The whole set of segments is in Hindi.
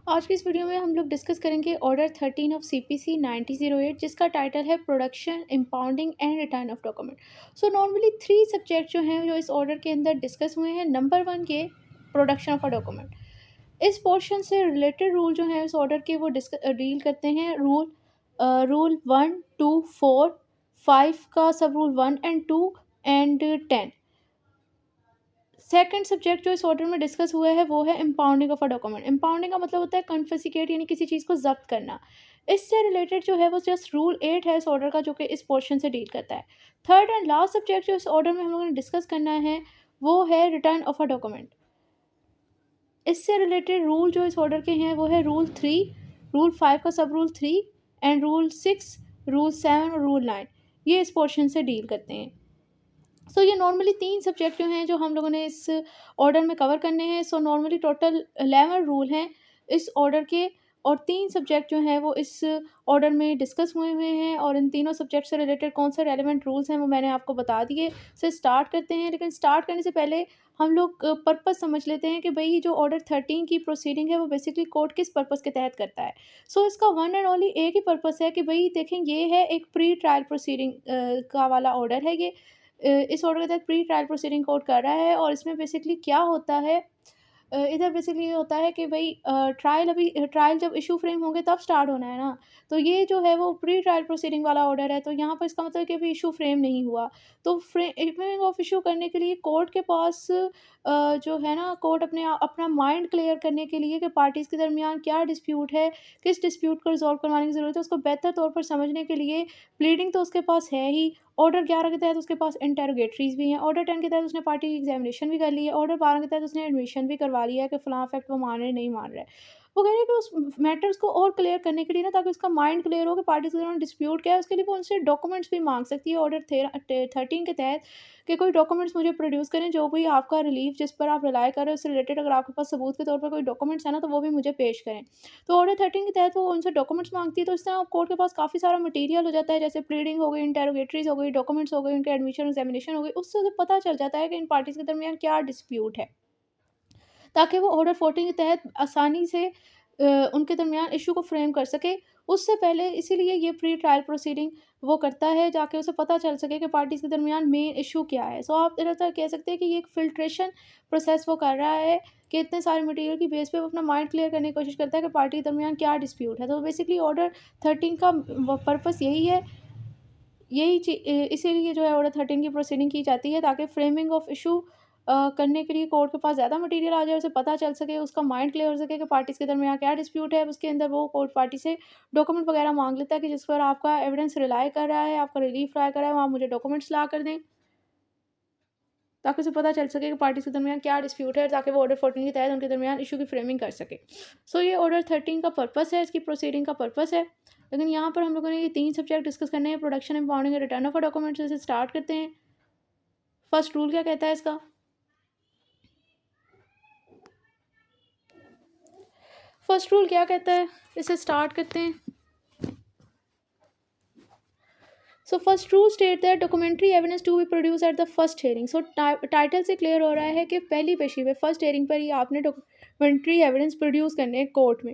आज की इस वीडियो में हम लोग डिस्कस करेंगे ऑर्डर 13 ऑफ CPC 9008 जिसका टाइटल है production impounding and return of document. So normally 3 subject जो हैं जो इस ऑर्डर के अंदर डिस्कस हुए हैं। नंबर 1 के प्रोडक्शन ऑफ अ डॉक्यूमेंट, इस पोर्शन से रिलेटेड रूल जो है इस ऑर्डर के वो डील करते हैं। रूल 1, 2, 4, 5 का सब rule 1 and 2 and 10। Second subject जो इस ऑर्डर में डिस्कस हुआ है वो है impounding of a document. Impounding का मतलब होता है कन्फिस्केट, यानी किसी चीज़ को जब्त करना। इससे रिलेटेड जो है वो जस्ट रूल 8 है इस ऑर्डर का, जो कि इस पोर्शन से डील करता है। थर्ड एंड लास्ट सब्जेक्ट जो इस ऑर्डर में हम लोगों ने डिस्कस करना है वो है रिटर्न ऑफ अ डॉक्यूमेंट। इससे रिलेटेड रूल जो इस ऑर्डर के हैं वो है रूल 3, रूल 5 का सब रूल 3 एंड रूल 6, रूल 7 और रूल 9। ये इस पोर्शन से डील करते हैं। ये नॉर्मली 3 सब्जेक्ट जो हैं जो हम लोगों ने इस ऑर्डर में कवर करने हैं। नॉर्मली टोटल 11 रूल हैं इस ऑर्डर के, और 3 सब्जेक्ट जो हैं वो इस ऑर्डर में डिस्कस हुए हुए हैं, और इन तीनों सब्जेक्ट से रिलेटेड कौन से रेलेवेंट रूल्स हैं वो मैंने आपको बता दिए। स्टार्ट करते हैं, लेकिन स्टार्ट करने से पहले हम लोग पर्पस समझ लेते हैं कि भई जो ऑर्डर 13 की प्रोसीडिंग है वो बेसिकली कोर्ट किस पर्पस के तहत करता है। इसका वन एंड ओनली एक ही पर्पस है कि भई देखें, ये है एक प्री ट्रायल प्रोसीडिंग का वाला ऑर्डर है ये। इस ऑर्डर के तहत प्री ट्रायल प्रोसीडिंग कोर्ट कर रहा है, और इसमें बेसिकली क्या होता है, इधर बेसिकली ये होता है कि भई ट्रायल जब इश्यू फ्रेम होंगे तब स्टार्ट होना है ना। तो ये जो है वो प्री ट्रायल प्रोसीडिंग वाला ऑर्डर है, तो यहाँ पर इसका मतलब है कि अभी इश्यू फ्रेम नहीं हुआ। तो फ्रेमिंग ऑफ इश्यू करने के लिए कोर्ट के पास जो है ना, कोर्ट अपना माइंड क्लियर करने के लिए कि पार्टीज़ के दरमियान क्या डिस्प्यूट है, किस डिस्प्यूट को रिज़ॉल्व करवाने की ज़रूरत है, उसको बेहतर तौर पर समझने के लिए प्लीडिंग तो उसके पास है ही। ऑर्डर 11 के तहत उसके पास इंटेरोगेटरीज़ भी हैं। ऑर्डर 10 के तहत उसने पार्टी की एग्ज़ामिनेशन भी कर ली है। ऑर्डर 12 के तहत उसने एडमिशन भी करवा लिया है कि फ़लाँ फैक्ट वो मान रहे हैं, नहीं मान रहा है। वो कह रहे हैं कि उस मैटर्स को और क्लियर करने के लिए ना, ताकि उसका माइंड क्लियर हो कि पार्टीज़ के दरमियान डिस्प्यूट क्या है, उसके लिए वो उनसे डॉक्यूमेंट्स भी माँग सकती है ऑर्डर 13 के तहत, कि कोई डॉक्यूमेंट्स मुझे प्रोड्यूस करें, जो भी आपका रिलीफ़ जिस पर आप रिलाय कर रहे हो उससे रिलेटेड अगर आपके पास सबूत के तौर पर कोई डॉक्यूमेंट्स है ना, तो वो भी मुझे पेश करें। तो ऑर्डर 13 के तहत वो उनसे डॉक्यूमेंट्स माँगती है, तो इस तरह कोर्ट के पास काफ़ी सारा मटीरियल हो जाता है, जैसे प्लीडिंग हो गई, इंटेरोगेटरीज़ हो गई, डॉक्यूमेंट्स हो गए, उनके एडमिशन, एग्ज़ामिनेशन हो गई। उससे उसे पता चल जाता है कि इन पार्टीज़ के दरमियान क्या डिस्प्यूट है, ताकि वो ऑर्डर 14 के तहत आसानी से उनके दरमियान इश्यू को फ्रेम कर सके। उससे पहले इसीलिए ये प्री ट्रायल प्रोसीडिंग वो करता है, ताकि उसे पता चल सके कि पार्टीज़ के दरमियान मेन इश्यू क्या है। आप तरह कह सकते हैं कि ये एक फ़िल्ट्रेशन प्रोसेस वो कर रहा है, कि इतने सारे मटीरियल की बेस पे वो अपना माइंड क्लियर करने की कोशिश करता है कि पार्टी के दरमियान क्या डिस्प्यूट है। तो बेसिकली ऑर्डर 13 का पर्पस यही है। इसीलिए जो है ऑर्डर 13 की प्रोसीडिंग की जाती है, ताकि फ्रेमिंग ऑफ इशू करने के लिए कोर्ट के पास ज़्यादा मटीरियल आ जाए, उसे पता चल सके, उसका माइंड क्लियर हो सके कि पार्टीज़ के दरमियान क्या डिस्प्यूट है। उसके अंदर वो कोर्ट पार्टी से डॉक्यूमेंट वगैरह माँग लेता है कि जिस पर आपका एविडेंस रिलाय कर रहा है, आपका रिलीफ रिलाय कर रहा है, वो आप मुझे डॉक्यूमेंट्स ला कर दें, ताकि उसे पता चल सके कि पार्टीज़ के दरमियान क्या डिस्प्यूट है, ताकि वो ऑर्डर 14 के तहत उनके दरमियान इशू की फ्रेमिंग कर सके। ये ऑर्डर 13 का पर्पस है, इसकी प्रोसीडिंग का पर्पस है। लेकिन यहाँ पर हम लोगों ने ये 3 सब्जेक्ट डिस्कस करने हैं, production, impounding, return of a document से स्टार्ट करते हैं। फर्स्ट रूल क्या कहता है इसका? फर्स्ट रूल क्या कहता है, इसे स्टार्ट करते हैं। First rule state that documentary evidence to be produce at the first hearing. Title से क्लियर हो रहा है कि पहली पेशी पे, फर्स्ट हेयरिंग पर ही आपने डॉक्यूमेंट्री एविडेंस प्रोड्यूस करने हैं कोर्ट में।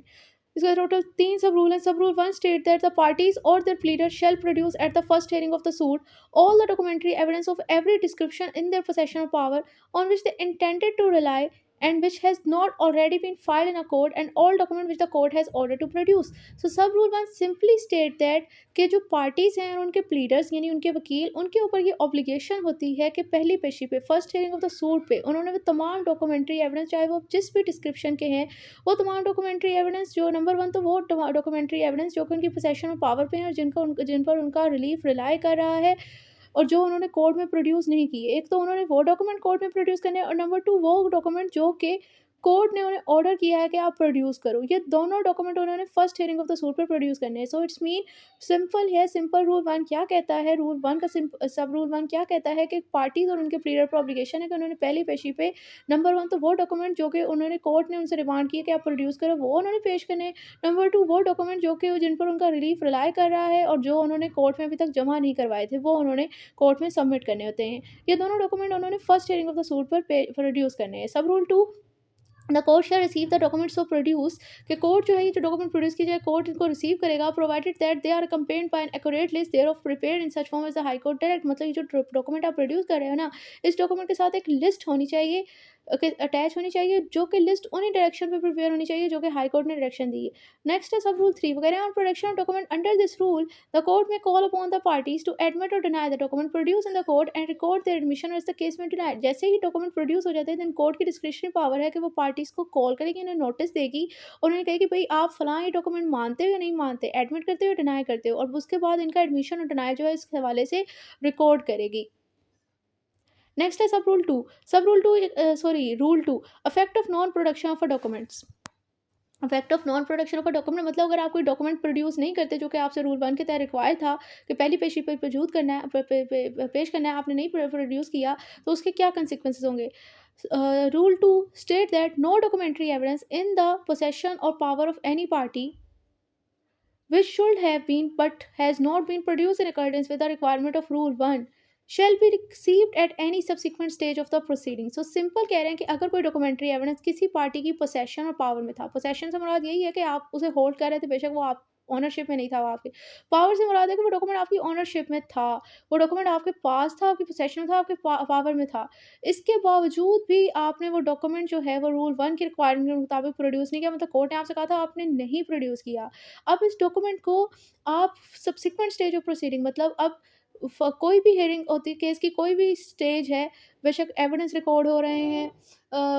इसका टोटल 3 सब रूल हैं। Sub rule 1 state that the parties or their pleader shall produce at the first hearing of the suit all the documentary evidence of every description in their possession of power on which they intended to rely and which has not already been filed in a court, and all document which the court has ordered to produce. Sub rule 1 simply state that कि जो पार्टीज़ हैं और उनके प्लीडर्स यानी उनके वकील, उनके ऊपर ये ऑब्लिगेशन होती है कि पहली पेशी पे, first hearing of the suit पे, उन्होंने वो तमाम डॉक्यूमेंट्री एविडेंस, चाहे वो जिस भी डिस्क्रिप्शन के हैं, वो तमाम डॉक्यूमेंट्री एविडेंस, जो नंबर 1 तो वो डॉक्यूमेंट्री एविडेंस जो कि उनकी पोसेशन में पावर पे हैं और जिन पर उनका रिलीफ रिलाय कर रहा है, और जो उन्होंने कोर्ट में प्रोड्यूस नहीं किए। एक तो उन्होंने वो डॉक्यूमेंट कोर्ट में प्रोड्यूस करने हैं, और नंबर 2 वो डॉक्यूमेंट जो कि कोर्ट ने उन्हें ऑर्डर किया है कि आप प्रोड्यूस करो। ये दोनों डॉक्यूमेंट उन्होंने first hearing of the suit पर प्रोड्यूस करने हैं। इट्स मीन सिंपल है। सिंपल रूल 1 क्या कहता है, रूल 1 का सब रूल 1 क्या कहता है कि पार्टीज़ और उनके प्लीडर पर ऑब्लिगेशन है कि उन्होंने पहली पेशी पे नंबर 1 तो वो डॉक्यूमेंट जो कि उन्होंने कोर्ट ने उनसे डिमांड किया कि आप प्रोड्यूस करो, वो उन्होंने पेश करने हैं। नंबर 2 वो डॉक्यूमेंट जो कि जिन पर उनका रिलीफ रिलाय कर रहा है और जो उन्होंने कोर्ट में अभी तक जमा नहीं करवाए थे, वो उन्होंने कोर्ट में सबमिट करने होते हैं। ये दोनों डॉक्यूमेंट उन्होंने first hearing of the suit पर प्रोड्यूस करने हैं। Sub rule 2 the court shell receive the document so produce, कि कोर्ट जो है ये जो डॉक्यूमेंट प्रोड्यूस की जाए कोर्ट इनको रिसीव करेगा, provided that they are accompanied by an accurate list thereof prepared in such form as the High Court direct. मतलब ये जो डॉक्यूमेंट आप प्रोड्यूस कर रहे हो ना, इस डॉक्यूमेंट के साथ एक लिस्ट होनी चाहिए, अटैच होनी चाहिए, जो कि लिस्ट उन्हीं डायरेक्शन पे प्रिपेयर होनी चाहिए जो कि हाई कोर्ट ने डायरेक्शन दी है। नेक्स्ट है सब रूल 3, वो कह रहे हैं on production of document under this rule the court may call upon the parties to admit or deny the document produce in the court and record their admission as the case may denied. जैसे ही डॉक्यूमेंट प्रोड्यूस हो जाते हैं देन कोर्ट की डिस्क्रिप्शनरी पावर है कि वो पार्टीज को कॉल करेगी, उन्हें नोटिस देगी और उन्हें कहेगी भाई आप फलां ये डॉक्यूमेंट मानते हो या नहीं मानते, एडमिट करते हो या डिनाई करते हो, और उसके बाद इनका एडमिशन और डिनाई जो है इस हवाले से रिकॉर्ड करेगी। नेक्स्ट है rule two, effect of non production of a documents. Effect of non production of a document मतलब अगर आप कोई डॉक्यूमेंट प्रोड्यूस नहीं करते जो कि आपसे रूल 1 के तहत रिक्वायर था कि पहली पेशी पर प्रजूद करना है, पेश करना है, आपने नहीं प्रोड्यूस किया तो उसके क्या कंसिक्वेंसेज होंगे। Rule 2 state that no documentary evidence in the possession or power of any party which should have been but has not been produced in accordance with the requirement of Rule 1 shall be received at any subsequent stage of the proceeding। So simple कह रहे हैं कि अगर कोई डॉक्यूमेंट्री एविडेंस किसी पार्टी की पोसेशन और पावर में था, पोसेशन से मुराद यही है कि आप उसे होल्ड कर रहे थे, बेशक वो आप ऑनरशिप में नहीं था, वो आपके पावर से मुराद है कि वो डॉक्यूमेंट आपकी ऑनरशिप में था, वो डॉक्यूमेंट आपके पास था, आपकी पोसेशन में था, आपके पावर में था, इसके बावजूद भी आपने वो डॉक्यूमेंट जो है वो रूल 1 की रिक्वायरमेंट के मुताबिक प्रोड्यूस नहीं किया, मतलब कोर्ट ने आपसे कहा था आपने नहीं प्रोड्यूस किया। अब इस डॉक्यूमेंट को आप सब्सिक्वेंट स्टेज ऑफ प्रोसीडिंग मतलब अब कोई भी हेयरिंग होती है केस की, कोई भी स्टेज है, बेशक एविडेंस रिकॉर्ड हो रहे हैं,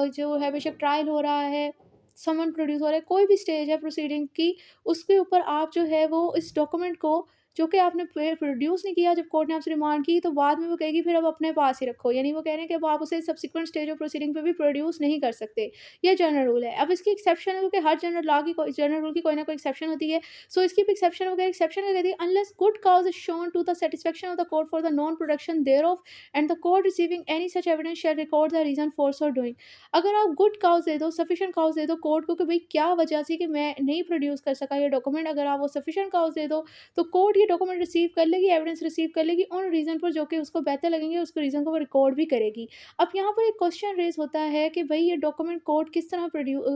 जो है बेशक ट्रायल हो रहा है, समन प्रोड्यूस हो रहा है, कोई भी स्टेज है प्रोसीडिंग की, उसके ऊपर आप जो है वो इस डॉक्यूमेंट को जो कि आपने प्रोड्यूस नहीं किया, जब कोर्ट ने आपसे रिमांड की तो बाद में वो कहेगी फिर अब अपने पास ही रखो, यानी वो कह रहे हैं कि अब आप उसे सब्सिक्वेंट स्टेज ऑफ प्रोसीडिंग पे भी प्रोड्यूस नहीं कर सकते। ये जनरल रूल है। अब इसकी एक्सेप्शन है क्योंकि हर जनरल रूल की कोई ना कोई एक्सेप्शन होती है। सो इसकी भी एक्सेप्शन वगैरह एक्सेप्शन क्या कहती है, unless good cause is shown to the satisfaction of the court for the non production thereof and the court receiving any such evidence shall record the reason for so doing. अगर आप गुड काज दे दो, सफिशिएंट काज दे दो कोर्ट को कि भाई क्या वजह थी कि मैं नहीं प्रोड्यूस कर सका ये डॉक्यूमेंट, अगर आप वो सफिशिएंट काज दे दो तो कोर्ट ये डॉक्यूमेंट रिसीव कर लेगी, एविडेंस रिसीव कर लेगी उन रीज़न पर जो कि उसको बेहतर लगेंगे, उसको रीज़न को वो रिकॉर्ड भी करेगी। अब यहाँ पर एक क्वेश्चन रेज़ होता है कि भई ये डॉक्यूमेंट कोर्ट किस तरह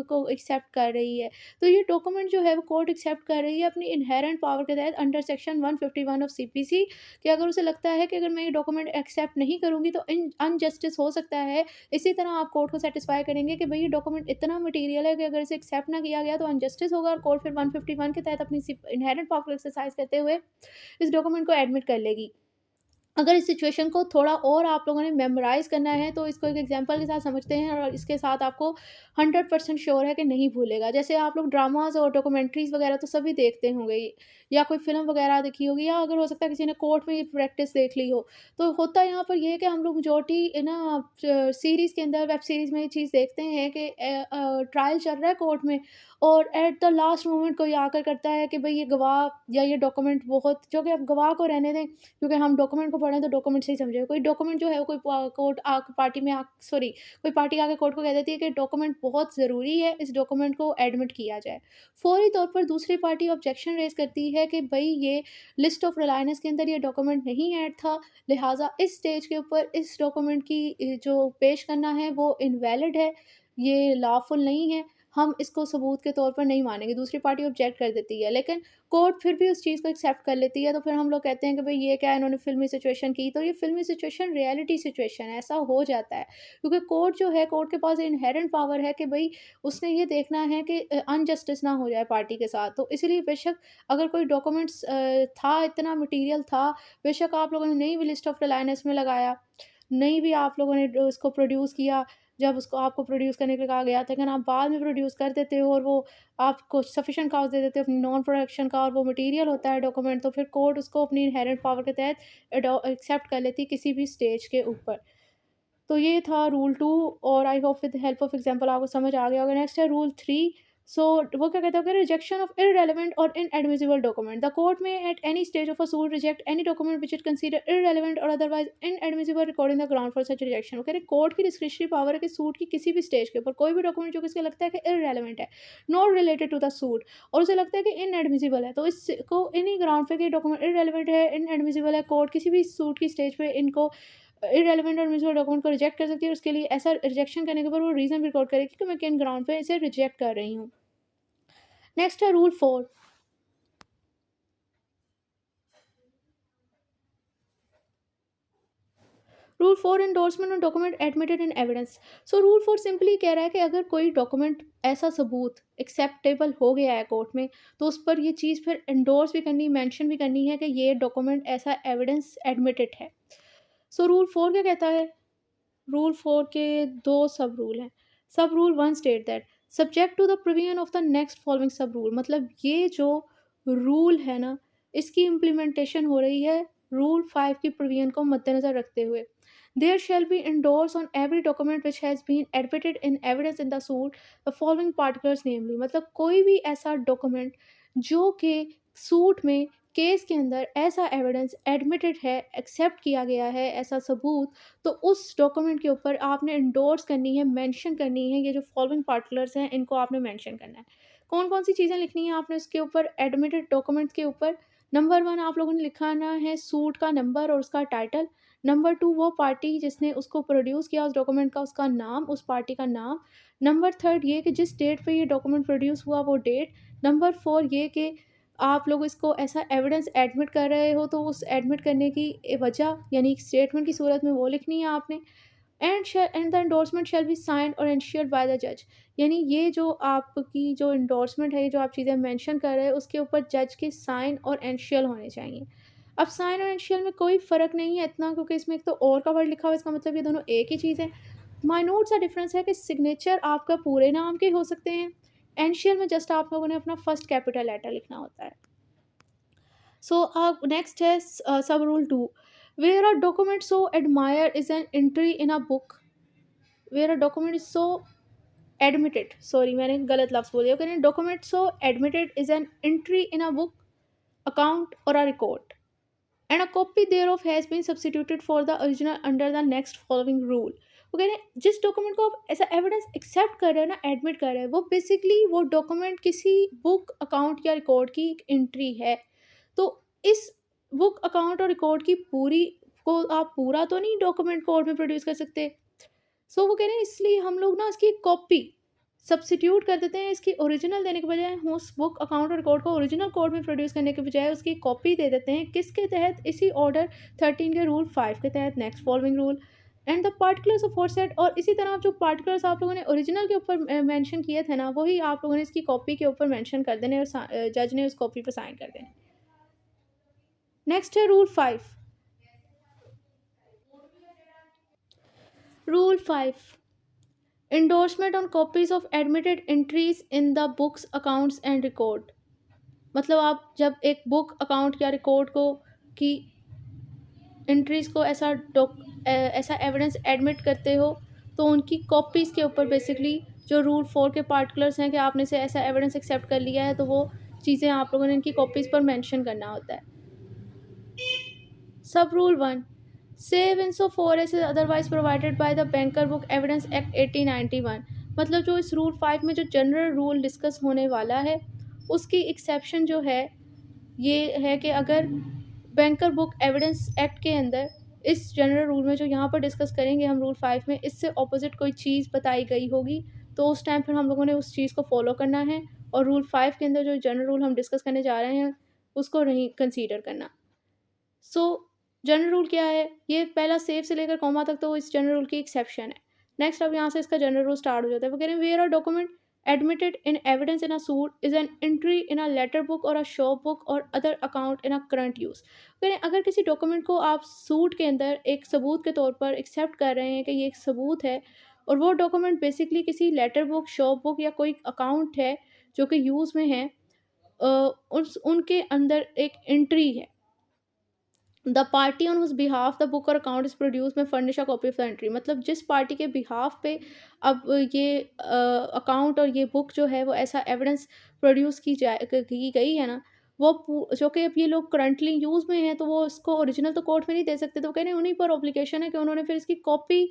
को एक्सेप्ट कर रही है। तो ये डॉक्यूमेंट जो है वो कोर्ट एक्सेप्ट कर रही है अपनी इन्हेरेंट पावर के तहत अंडर सेक्शन 151 ऑफ सीपीसी, कि अगर उसे लगता है कि अगर मैं ये डॉक्यूमेंट एक्सेप्ट नहीं करूँगी तो इन अनजस्टिस हो सकता है। इसी तरह आप कोर्ट को सैटिस्फाई करेंगे कि भई ये डॉक्यूमेंट इतना मटीरियल है कि अगर इसे एक्सेप्ट ना किया गया तो अनजस्टिस होगा, और कोर्ट फिर 151 के तहत अपनी इन्हेरेंट पावर को एक्सरसाइज करते हुए इस डॉक्यूमेंट को एडमिट कर लेगी। अगर इस सिचुएशन को थोड़ा और आप लोगों ने मेमोराइज़ करना है तो इसको एक एग्जांपल के साथ समझते हैं और इसके साथ आपको 100% श्योर है कि नहीं भूलेगा। जैसे आप लोग ड्रामाज़ और डॉक्यूमेंट्रीज़ वगैरह तो सभी देखते होंगे, या कोई फ़िल्म वगैरह देखी होगी, या अगर हो सकता है किसी ने कोर्ट में ये प्रैक्टिस देख ली हो। तो होता यहाँ पर ये है कि हम लोग मेजॉरिटी ना सीरीज़ के अंदर, वेब सीरीज़ में ये चीज़ देखते हैं कि ट्रायल चल रहा है कोर्ट में और एट द लास्ट मोमेंट कोई आकर करता है कि भई ये गवाह या ये डॉक्यूमेंट बहुत, जो कि अब गवाह को रहने दें क्योंकि हम डॉक्यूमेंट को पढ़ें तो डॉक्यूमेंट से ही समझें। कोई डॉक्यूमेंट जो है वो कोई कोर्ट पार्टी में कोई पार्टी आके कोर्ट को कह देती है कि डॉक्यूमेंट बहुत ज़रूरी है, इस डॉक्यूमेंट को एडमिट किया जाए। फौरी तौर पर दूसरी पार्टी ऑब्जेक्शन रेज़ करती है कि भई ये लिस्ट ऑफ रिलायंस के अंदर ये डॉक्यूमेंट नहीं ऐड था, लिहाज़ा इस स्टेज के ऊपर इस डॉक्यूमेंट की जो पेश करना है वो इनवैलिड है, ये लॉफुल नहीं है, हम इसको सबूत के तौर पर नहीं मानेंगे। दूसरी पार्टी ऑब्जेक्ट कर देती है, लेकिन कोर्ट फिर भी उस चीज़ को एक्सेप्ट कर लेती है, तो फिर हम लोग कहते हैं कि भई ये क्या इन्होंने फ़िल्मी सिचुएशन की, तो ये फ़िल्मी सिचुएशन रियलिटी सिचुएशन है, ऐसा हो जाता है। क्योंकि कोर्ट जो है, कोर्ट के पास इन्हेरेंट पावर है कि भई उसने ये देखना है कि अनजस्टिस ना हो जाए पार्टी के साथ। तो इसीलिए बेशक अगर कोई डॉक्यूमेंट्स था, इतना मटीरियल था, बेशक आप लोगों ने नहीं भी लिस्ट ऑफ रिलायंस में लगाया, नहीं भी आप लोगों ने उसको प्रोड्यूस किया, जब उसको आपको प्रोड्यूस करने के लिए कहा गया था, लेकिन आप बाद में प्रोड्यूस कर देते हो और वो आपको सफिशिएंट काउज़ दे देते हो अपनी नॉन प्रोडक्शन का और वो मटीरियल होता है डॉक्यूमेंट, तो फिर कोर्ट उसको अपनी इन्हेरेंट पावर के तहत एक्सेप्ट कर लेती है किसी भी स्टेज के ऊपर। तो ये था रूल 2 और I hope with the help of example आपको समझ आ गया होगा। नेक्स्ट है रूल 3। सो वो क्या कहता है कि rejection of irrelevant or inadmissible document. The court may at any stage of a suit reject any document which it consider irrelevant or otherwise inadmissible recording the ground for such rejection. वो कह रहे हैं कोर्ट की डिस्क्रिशनरी पावर है कि सूट की किसी भी स्टेज के ऊपर कोई भी डॉक्यूमेंट जो कि इसका लगता है कि इररेलेवेंट है, not related to the suit, और उसे लगता है कि इनएडमिसिबल है, तो इसको इन्हीं ग्राउंड पे कि डॉक्यूमेंट इररेलेवेंट है, इनएडमिसिबल है, कोर्ट किसी भी सूट की स्टेज पे इनको इर्रेलेवेंट और म्यूचुअल डॉक्यूमेंट को रिजेक्ट कर सकती है, और उसके लिए ऐसा रिजेक्शन करने के बाद वो रीज़न भी रिकॉर्ड करेगी कि मैं किन ग्राउंड पे इसे रिजेक्ट कर रही हूँ। नेक्स्ट है rule 4। Rule 4 endorsement on document admitted in evidence. So rule 4 simply कह रहा है कि अगर कोई डॉक्यूमेंट ऐसा सबूत एक्सेप्टेबल हो गया है कोर्ट में, तो उस पर ये चीज़ फिर एंडोर्स भी करनी, मेंशन भी करनी है कि ये डॉक्यूमेंट ऐसा एविडेंस एडमिटेड है। सो रूल 4 क्या कहता है? रूल 4 के 2 सब रूल हैं। Sub rule 1 state that subject to the provision of the next following sub rule, मतलब ये जो रूल है ना, इसकी इम्प्लीमेंटेशन हो रही है रूल 5 की प्रोविजन को मद्देनज़र रखते हुए। There shall be endorse on every document which has been admitted in evidence in the suit the following particulars namely, मतलब कोई भी ऐसा डॉक्यूमेंट जो कि सूट में, केस के अंदर ऐसा एविडेंस एडमिटेड है, एक्सेप्ट किया गया है ऐसा सबूत, तो उस डॉक्यूमेंट के ऊपर आपने एंडोर्स करनी है, मेंशन करनी है, ये जो फॉलोइंग पार्टिकुलर्स हैं इनको आपने मेंशन करना है। कौन-कौन सी चीज़ें लिखनी है आपने उसके ऊपर, एडमिटेड डॉक्यूमेंट्स के ऊपर? नंबर 1 आप लोगों ने लिखाना है सूट का नंबर और उसका टाइटल। नंबर 2 वो पार्टी जिसने उसको प्रोड्यूस किया उस डॉक्यूमेंट का, उसका नाम, उस पार्टी का नाम। नंबर 3 ये कि जिस डेट पे ये डॉक्यूमेंट प्रोड्यूस हुआ वो डेट। नंबर 4 ये कि आप लोग इसको ऐसा एविडेंस एडमिट कर रहे हो, तो उस एडमिट करने की वजह यानी स्टेटमेंट की सूरत में वो लिखनी है आपने। And the endorsement shall be signed और एंश्योर्ड बाय द जज, यानी ये जो आपकी जो एंडोर्समेंट है, ये जो आप चीज़ें मेंशन कर रहे हैं, उसके ऊपर जज के साइन और एंश्योर होने चाहिए। अब साइन और एंश्योर में कोई फ़र्क नहीं है इतना, क्योंकि इसमें एक तो और का वर्ड लिखा हुआ है, इसका मतलब ये दोनों एक ही चीज़ है। माइन्यूट सा डिफरेंस है कि सिग्नेचर आपका पूरे नाम के हो सकते हैं, एंश्योर में जस्ट आप लोगों ने अपना फर्स्ट कैपिटल लेटर लिखना होता है। So next is sub rule 2, where a document so admired is an entry in a book, where a document is so admitted, sorry मैंने गलत लफ्ज़ बोल दिया, कहने document so admitted is an entry in a book, account or a record, and a copy thereof has been substituted for the original under the next following rule। वो कह रहे हैं जिस डॉक्यूमेंट को आप ऐसा एविडेंस एक्सेप्ट कर रहे हो ना, एडमिट कर रहे हैं, वो बेसिकली वो डॉक्यूमेंट किसी बुक, अकाउंट या रिकॉर्ड की एक एंट्री है। तो इस बुक, अकाउंट और रिकॉर्ड की पूरी को आप पूरा तो नहीं डॉक्यूमेंट कोर्ट में प्रोड्यूस कर सकते। सो वो कह रहे हैं इसलिए हम लोग ना इसकी कॉपी सब्स्टिट्यूट कर देते हैं, इसकी ओरिजिनल देने के बजाय हम उस बुक, अकाउंट और रिकॉर्ड को ओरिजिनल कोर्ट में प्रोड्यूस करने के बजाय उसकी कॉपी दे देते हैं। किसके तहत? इसी ऑर्डर 13 के रूल 5 के तहत, next following rule and the particulars of foresaid. और इसी तरह जो पार्टिकुलर्स आप लोगों ने ओरिजिनल के ऊपर मेंशन किए थे ना, वही आप लोगों ने इसकी कॉपी के ऊपर मेंशन कर देने और जज ने उस कॉपी पर साइन कर देने। नेक्स्ट है rule 5। Rule 5, endorsement on copies of admitted entries in the books, accounts and record। मतलब आप जब एक बुक, अकाउंट या रिकॉर्ड को की एंट्रीज को ऐसा एविडेंस एडमिट करते हो, तो उनकी कॉपीज़ के ऊपर बेसिकली जो रूल 4 के पार्टिकुलर्स हैं कि आपने से ऐसा एविडेंस एक्सेप्ट कर लिया है, तो वो चीज़ें आप लोगों ने इनकी कॉपीज़ पर मेंशन करना होता है। Sub rule 1, save in so far as otherwise provided by the banker book evidence act 1891। मतलब जो इस रूल 5 में जो जनरल रूल डिस्कस होने वाला है, उसकी एक्सेप्शन जो है ये है कि अगर बैंकर बुक एविडेंस एक्ट के अंदर इस जनरल रूल में जो यहाँ पर डिस्कस करेंगे हम रूल 5 में, इससे ऑपोजिट कोई चीज़ बताई गई होगी, तो उस टाइम फिर हम लोगों ने उस चीज़ को फॉलो करना है, और रूल 5 के अंदर जो जनरल रूल हम डिस्कस करने जा रहे हैं उसको नहीं कंसीडर करना। सो जनरल रूल क्या है? ये पहला सेव से लेकर कॉमा तक तो इस जनरल रूल की एक्सेप्शन है। नेक्स्ट अब यहाँ से इसका जनरल रूल स्टार्ट हो जाता है। वो कह रहे हैं where a document admitted in evidence in a suit is an entry in a letter book और अ शॉप बुक और other account in a current use. कह रहे हैं अगर किसी डॉक्यूमेंट को आप सूट के अंदर एक सबूत के तौर पर एक्सेप्ट कर रहे हैं कि ये एक सबूत है, और वो डॉक्यूमेंट बेसिकली किसी लेटर बुक, शॉप बुक या कोई अकाउंट है जो कि यूज़ में है, उस उनके अंदर एक एंट्री है, the party on whose behalf the book और account is produce may furnish a copy of the entry. मतलब जिस पार्टी के बिहाफ पे अब ये अकाउंट और ये बुक जो है वो ऐसा एविडेंस प्रोड्यूस की गई है ना, वो जो कि अब ये लोग करंटली यूज़ में हैं, तो वो इसको ओरिजिनल तो कोर्ट में नहीं दे सकते, तो कह रहे हैं उन्हीं पर ऑब्लिगेशन है कि उन्होंने फिर इसकी कॉपी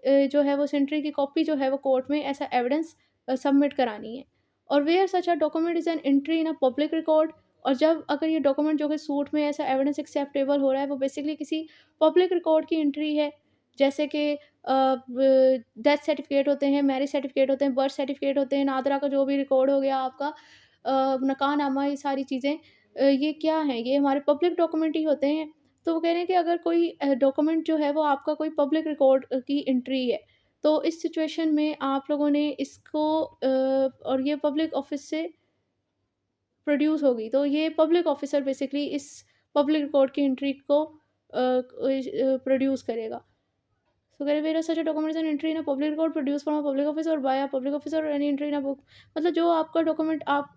जो है वो सेंट्री की कॉपी जो है वो कोर्ट में ऐसा एविडेंस सबमिट करानी है। और where such a document is an entry in a public record, और जब अगर ये डॉक्यूमेंट जो कि सूट में ऐसा एविडेंस एक्सेप्टेबल हो रहा है, वो बेसिकली किसी पब्लिक रिकॉर्ड की एंट्री है, जैसे कि डेथ सर्टिफिकेट होते हैं, मैरिज सर्टिफिकेट होते हैं, बर्थ सर्टिफिकेट होते हैं, नादरा का जो भी रिकॉर्ड हो गया आपका, नकाहनामा, ये सारी चीज़ें ये क्या हैं? ये हमारे पब्लिक डॉक्यूमेंट ही होते हैं। तो वो कह रहे हैं कि अगर कोई डॉक्यूमेंट जो है वो आपका कोई पब्लिक रिकॉर्ड की एंट्री है, तो इस सिचुएशन में आप लोगों ने इसको और ये पब्लिक ऑफिस से प्रोड्यूस होगी, तो ये पब्लिक ऑफिसर बेसिकली इस पब्लिक रिकॉर्ड की एंट्री को प्रोड्यूस करेगा। So whereas such a document is an entry in a public record produced from a public office or by a public officer or any entry in a book, मतलब जो आपका डॉक्यूमेंट आप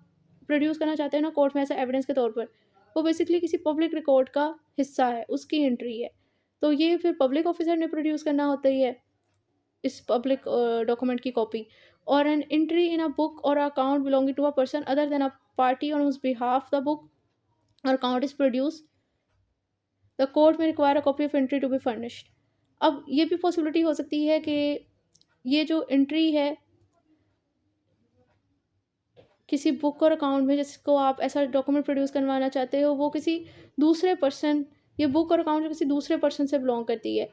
प्रोड्यूस करना चाहते हैं ना कोर्ट में ऐसा एविडेंस के तौर पर, वो बेसिकली किसी पब्लिक रिकॉर्ड का हिस्सा है, उसकी एंट्री है। तो ये फिर पब्लिक ऑफिसर ने प्रोड्यूस करना होता ही है इस पब्लिक डॉक्यूमेंट की कॉपी। और an entry in a book और account belonging to a person other than a party on whose behalf the book और account is produce, the court may require a copy of entry to be furnished. अब ये भी पॉसिबिलिटी हो सकती है कि ये जो एंट्री है किसी बुक और अकाउंट में जिसको आप ऐसा डॉक्यूमेंट प्रोड्यूस करवाना चाहते हो, वो किसी दूसरे पर्सन, ये बुक और अकाउंट जो किसी दूसरे पर्सन से बिलोंग करती है,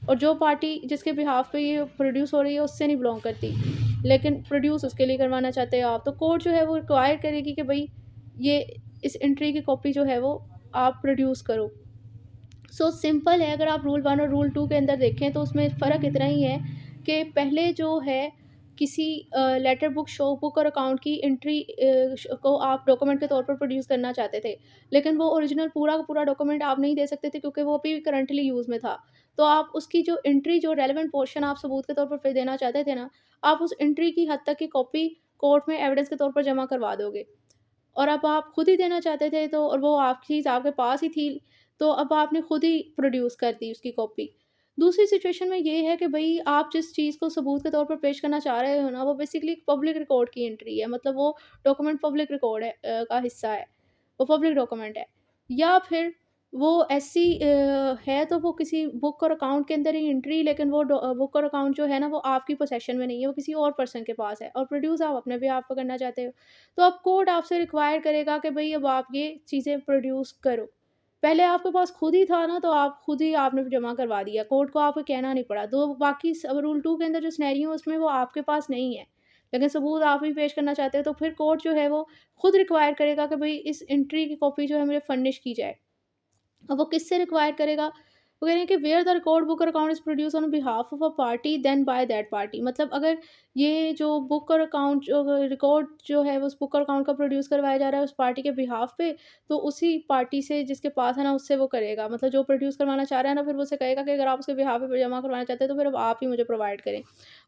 और जो पार्टी जिसके बिहाफ पे ये प्रोड्यूस हो रही है उससे नहीं बिलोंग करती, लेकिन प्रोड्यूस उसके लिए करवाना चाहते हो आप, तो कोर्ट जो है वो रिक्वायर करेगी कि भाई ये इस एंट्री की कॉपी जो है वो आप प्रोड्यूस करो। सिंपल है, अगर आप रूल 1 और रूल 2 के अंदर देखें तो उसमें फ़र्क इतना ही है कि पहले जो है किसी लेटर बुक, शो बुक और अकाउंट की एंट्री को आप डॉक्यूमेंट के तौर पर प्रोड्यूस करना चाहते थे। लेकिन वो ओरिजिनल पूरा का पूरा डॉक्यूमेंट आप नहीं दे सकते थे क्योंकि वो अभी करंटली यूज़ में था। तो आप उसकी जो एंट्री, जो रेलेवेंट पोर्शन आप सबूत के तौर पर देना चाहते थे ना, आप उस एंट्री की हद तक की कॉपी कोर्ट में एविडेंस के तौर पर जमा करवा दोगे। और अब आप खुद ही देना चाहते थे, तो और वो आपकी चीज़ आपके पास ही थी, तो अब आपने खुद ही प्रोड्यूस कर दी उसकी कॉपी। दूसरी सिचुएशन में ये है कि भई आप जिस चीज़ को सबूत के तौर पर पेश करना चाह रहे हो ना, वो बेसिकली पब्लिक रिकॉर्ड की एंट्री है, मतलब वो डॉक्यूमेंट पब्लिक रिकॉर्ड है का हिस्सा है, वो पब्लिक डॉक्यूमेंट है। या फिर वो ऐसी है तो वो किसी बुक और अकाउंट के अंदर ही एंट्री, लेकिन वो बुक और अकाउंट जो है ना वो आपकी पोसेशन में नहीं है, वो किसी और पर्सन के पास है और प्रोड्यूस आप अपने बिहाफ़ पे करना चाहते हो। तो अब कोर्ट आपसे रिक्वायर करेगा कि भई अब आप ये चीज़ें प्रोड्यूस करो। पहले आपके पास खुद ही था ना, तो आप खुद ही आपने जमा करवा दिया, कोर्ट को आपको कहना नहीं पड़ा। तो बाकी रूल 2 के अंदर जो सिनेरियो है उसमें वो आपके पास नहीं है, लेकिन सबूत आप ही पेश करना चाहते हो, तो फिर कोर्ट जो है वो खुद रिक्वायर करेगा कि भई इस एंट्री की कॉपी जो है मुझे फर्निश की जाए। अब वो किससे रिक्वायर करेगा? वो कह रहे हैं कि वेयर द रिकॉर्ड बुक और account is produced on behalf of a party then by that party, मतलब अगर ये जो बुक और अकाउंट जो रिकॉर्ड जो है वो उस बुक और अकाउंट का प्रोड्यूस करवाया जा रहा है उस पार्टी के बिहाफ पे, तो उसी पार्टी से जिसके पास है ना उससे वो करेगा। मतलब जो प्रोड्यूस करवाना चाह रहा है ना, फिर वो उसे कहेगा कि अगर आप उसके बिहाफ पे जमा करवाना चाहते हैं तो फिर अब आप ही मुझे प्रोवाइड करें।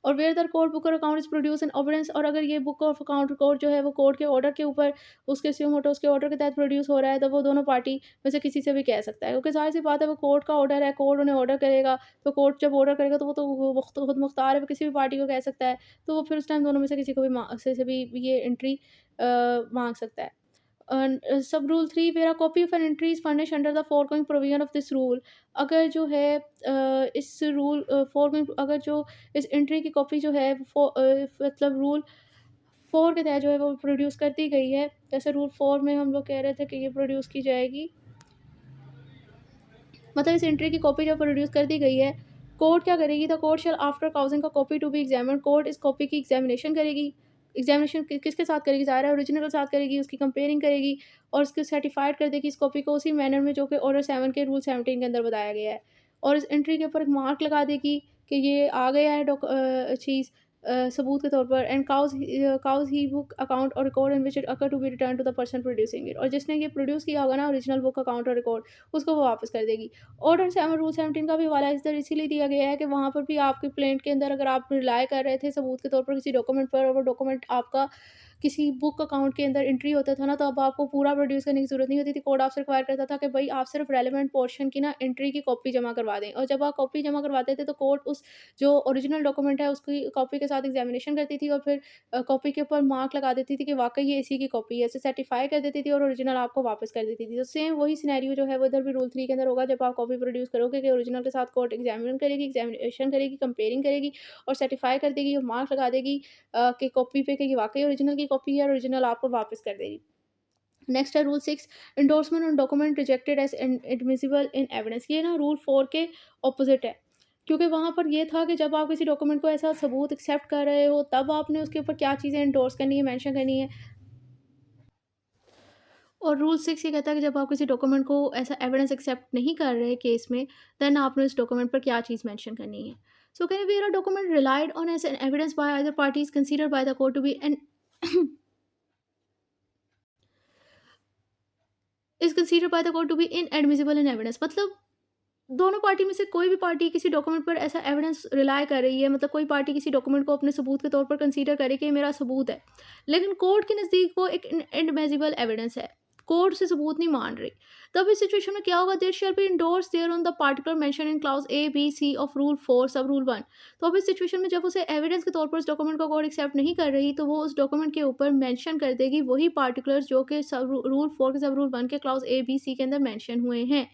और वेयर द रिकॉर्ड बुक और account is produce in evidence, और अगर ये बुक ऑफ अकाउंट रिकॉर्ड जो है वो कोर्ट के ऑर्डर के ऊपर, उसके सुओ मोटो के ऑर्डर के तहत प्रोड्यूस हो रहा है, तो वो दोनों पार्टी में से किसी से भी कह सकता है, क्योंकि ज़ाहिर-सी बात है वो कोर्ट का ऑर्डर है, कोर्ट उन्हें ऑर्डर करेगा, तो कोर्ट जब ऑर्डर करेगा तो वो तो वो खुद मुख्तार है, वो किसी भी पार्टी को कह सकता है, तो वो फिर उस टाइम दोनों में से किसी को भी से भी ये एंट्री माँग सकता है। Sub rule 3 where a copy of an entry is furnished under the foregoing provision of this rule, अगर जो है इस रूल फोरगोइंग, अगर जो इस एंट्री की कॉपी जो है मतलब रूल 4 के तहत जो है वो प्रोड्यूस कर दी गई है। जैसे रूल 4 में हम लोग कह रहे थे कि ये प्रोड्यूस की जाएगी, मतलब इस एंट्री की कॉपी जब प्रोड्यूस कर दी गई है, कोर्ट क्या करेगी? The court shall after causing a copy to be examined, court इस कॉपी की एग्जामिनेशन करेगी। एग्जामिनेशन किसके साथ करेगी? ज़ाहिर है ओरिजिनल के साथ करेगी, उसकी कंपेयरिंग करेगी और उसको सर्टिफाइड कर देगी इस कॉपी को उसी मैनर में जो कि ऑर्डर 7 के रूल 17 के अंदर बताया गया है। और इस एंट्री के ऊपर एक मार्क लगा देगी कि ये आ गया है चीज़ सबूत के तौर पर, and cause the book account और record in which it occur to be return to the person producing it, और जिसने ये प्रोड्यूस किया होगा ना ओरिजिनल बुक अकाउंट और रिकॉर्ड, उसको वो वापस कर देगी। ऑर्डर 7 रूल 17 का भी हवाला इधर इसीलिए दिया गया है कि वहाँ पर भी आपके प्लेंट के अंदर अगर आप रिलाय कर रहे थे सबूत के तौर पर किसी डॉक्यूमेंट पर, और वो डॉक्यूमेंट आपका किसी बुक अकाउंट के अंदर एंट्री होता था ना, तो अब आपको पूरा प्रोड्यूस करने की ज़रूरत नहीं होती थी। कोड आपसे रिक्वायर करता था कि भई आप सिर्फ रेलेवेंट पोर्शन की ना एंट्री की कॉपी जमा करवा दें, और जब आप कॉपी जमा करवाते थे तो कोर्ट उस जो ओरिजिनल डॉक्यूमेंट है उसकी कॉपी के साथ एग्जामिनेशन करती थी और फिर कॉपी के ऊपर मार्क लगा देती थी कि वाक़ई ये इसी की कॉपी है, इसे सर्टिफ़ाई कर देती थी और ओरिजिनल आपको वापस कर देती थी। तो सेम वही सिनेरियो जो है वो इधर भी रूल 3 के अंदर होगा, जब आप कॉपी प्रोड्यूस करोगे कि ओरिजिनल के साथ कोर्ट एग्जामिनेशन करेगी, कंपेयरिंग करेगी और सर्टिफ़ाई कर देगी और मार्क लगा देगी कि कॉपी पे कि ये वाक़ई ओरिजिनल की कॉपी है और ओरिजिनल आपको वापस कर देगी। नेक्स्ट है rule 6, endorsement on document rejected as admissible in evidence, ये ना रूल 4 के ऑपोज़िट है। क्योंकि वहाँ पर ये था कि जब आप किसी डॉक्यूमेंट को ऐसा सबूत एक्सेप्ट कर रहे हो, तब आपने उसके ऊपर क्या चीज़ें एंडोर्स करनी है, मेंशन करनी है। और रूल 6 ये कहता है कि जब आप किसी डॉक्यूमेंट को एज़ अ एविडेंस एक्सेप्ट नहीं कर रहे केस में, देन आपने उस डॉक्यूमेंट पर क्या चीज़ मेंशन करनी है। So can where a document relied on as an evidence by other parties considered by the court to be an is considered by the court to be inadmissible in evidence. मतलब दोनों पार्टी में से कोई भी पार्टी किसी डॉक्यूमेंट पर ऐसा एविडेंस रिलाय कर रही है, मतलब कोई पार्टी किसी डॉक्यूमेंट को अपने सबूत के तौर पर कंसीडर करे कि ये मेरा सबूत है, लेकिन कोर्ट के नज़दीक वो एक इनएडमिसिबल एविडेंस है, कोर्ट से सबूत नहीं मान रही। तब इस सिचुएशन में क्या होगा, there shall be endorse thereon the particular mention in clause A B C of rule 4 sub rule 1। तो अब इस सिचुएशन में जब उसे एविडेंस के तौर पर उस डॉक्यूमेंट को कोर्ट एक्सेप्ट नहीं कर रही, तो वो उस डॉक्यूमेंट के ऊपर मेंशन कर देगी वही पार्टिकुलर्स जो कि सब रूल 4 के सब रूल 1 के क्लाउज ए बी सी के अंदर मेंशन हुए हैं।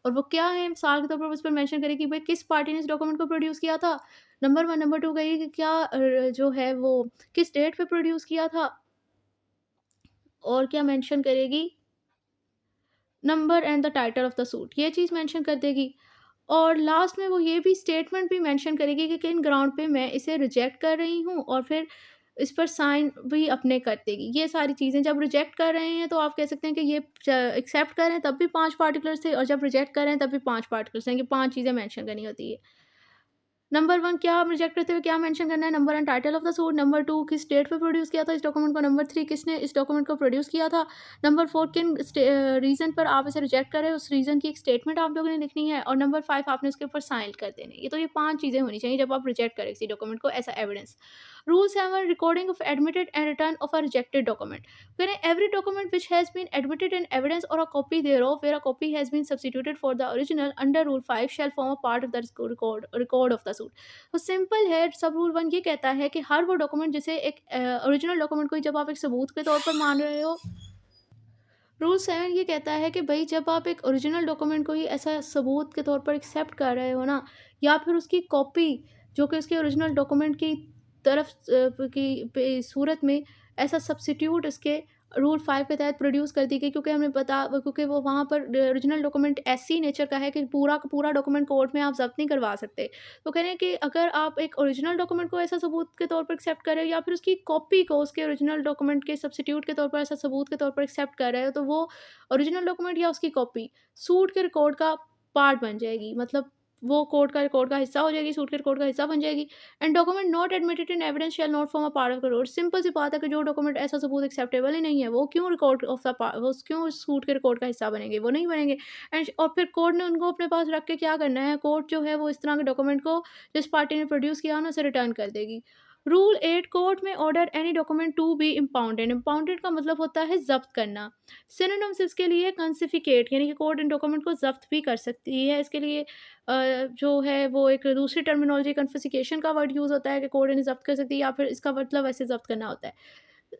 और वो क्या है, मिसाल के तौर पर उस पर मेंशन करें कि भाई किस पार्टी ने इस डॉक्यूमेंट को प्रोड्यूस किया था, नंबर 1, नंबर 2 कहिए कि क्या जो है वो किस डेट पे प्रोड्यूस किया था, और क्या मेंशन करेगी, number and the title of the suit, ये चीज़ मेंशन कर देगी। और लास्ट में वो ये भी स्टेटमेंट भी मेंशन करेगी कि किन ग्राउंड पे मैं इसे रिजेक्ट कर रही हूँ, और फिर इस पर साइन भी अपने कर देगी। ये सारी चीज़ें जब रिजेक्ट कर रहे हैं तो आप कह सकते हैं कि ये एक्सेप्ट कर रहे हैं तब भी 5 पार्टिकुलर्स थे, और जब रिजेक्ट कर रहे हैं तब भी 5 पार्टिकुलर्स हैं, कि 5 चीज़ें मेंशन करनी होती है। नंबर 1 क्या आप रिजेक्ट करते हुए क्या मेंशन करना है, number and title of the suit, number 2 किस डेट पे प्रोड्यूस किया था इस डॉक्यूमेंट को, नंबर 3 किसने इस डॉक्यूमेंट को प्रोड्यूस किया था, नंबर 4 किन रीज़न पर आप इसे रिजेक्ट कर रहे हो, उस रीज़न की एक स्टेटमेंट आप लोगों ने लिखनी है, और नंबर 5 आपने उसके ऊपर साइन कर देने। ये तो ये 5 चीज़ें होनी चाहिए जब आप रिजेक्ट करें किसी डॉक्यूमेंट को as a evidence. Rule 7 recording of admitted and return of a rejected document. When every document which has been admitted in evidence or a copy thereof where a copy has been substituted for the original under Rule 5 shall form a part of the record of the suit। तो सिंपल है, सब रूल 1 ये कहता है कि हर वो डॉक्यूमेंट जिसे एक ओरिजिनल डॉक्यूमेंट को जब आप एक सबूत के तौर पर मान रहे हो, रूल 7 ये कहता है कि भई जब आप एक ओरिजिनल डॉक्यूमेंट को ही ऐसा सबूत के तौर पर एक्सेप्ट कर रहे हो ना, या फिर उसकी कॉपी जो कि उसके ओरिजिनल डॉक्यूमेंट की तरफ की सूरत में ऐसा सब्स्टिट्यूट इसके रूल 5 के तहत प्रोड्यूस कर दी गई, क्योंकि हमें पता, क्योंकि वो वहाँ पर ओरिजिनल डॉक्यूमेंट ऐसी नेचर का है कि पूरा का पूरा डॉक्यूमेंट कोर्ट में आप ज़ब्त नहीं करवा सकते। तो कह रहे हैं कि अगर आप एक ओरिजिनल डॉक्यूमेंट को ऐसा सबूत के तौर पर एक्सेप्ट कर रहे हो, या फिर उसकी कॉपी को उसके ओरिजिनल डॉक्यूमेंट के सब्स्टिट्यूट के तौर पर ऐसा सबूत के तौर पर एक्सेप्ट कर रहे हो, तो वो ओरिजिनल डॉक्यूमेंट या उसकी कॉपी सूट के रिकॉर्ड का पार्ट बन जाएगी। मतलब वो कोर्ट का रिकॉर्ड का हिस्सा हो जाएगी, सूट के रिकॉर्ड का हिस्सा बन जाएगी। And document not admitted in evidence shall not form a part of the record. Simple सी बात है कि जो डॉक्यूमेंट ऐसा सबूत एक्सेप्टेबल ही नहीं है, वो क्यों रिकॉर्ड ऑफ द वो क्यों सूट के रिकॉर्ड का हिस्सा बनेंगे, वो नहीं बनेंगे। एंड और फिर कोर्ट ने उनको अपने पास रख के क्या करना है, कोर्ट जो है वो इस तरह के डॉक्यूमेंट को जिस पार्टी ने प्रोड्यूस किया ना, उसे रिटर्न कर देगी। Rule 8 court may order any document to be impounded. Impounded का मतलब होता है जब्त करना। सिनोनिम्स इसके लिए कंसिफिकेट, यानी कि कोर्ट इन डॉक्यूमेंट को जब्त भी कर सकती है। इसके लिए जो है वो एक दूसरी टर्मिनोलॉजी कन्फिस्केशन का वर्ड यूज़ होता है कि कोर्ट इन्हें ज़ब्त कर सकती है, या फिर इसका मतलब ऐसे ज़ब्त करना होता है।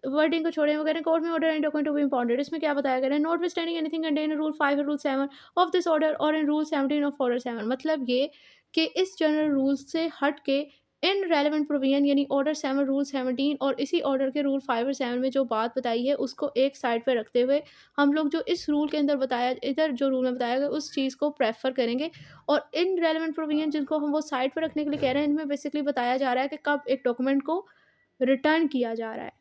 वर्डिंग को छोड़ें, वो कह रहे हैं court may order any document to be impounded. इसमें क्या बताया गया है, notwithstanding anything contained in rule 5 or rule 7 of this order और इन रूल 17 ऑफ ऑर्डर 7। मतलब ये कि इस जनरल रूल से हट के इन रेलेवेंट प्रोविजन यानी ऑर्डर 7 रूल 17 और इसी ऑर्डर के रूल 5 और 7 में जो बात बताई है उसको एक साइड पे रखते हुए हम लोग जो इस रूल के अंदर बताया, इधर जो रूल में बताया गया उस चीज़ को प्रेफर करेंगे। और इन रेलेवेंट प्रोविजन जिनको हम वो साइड पे रखने के लिए कह रहे हैं, इनमें बेसिकली बताया जा रहा है कि कब एक डॉक्यूमेंट को रिटर्न किया जा रहा है।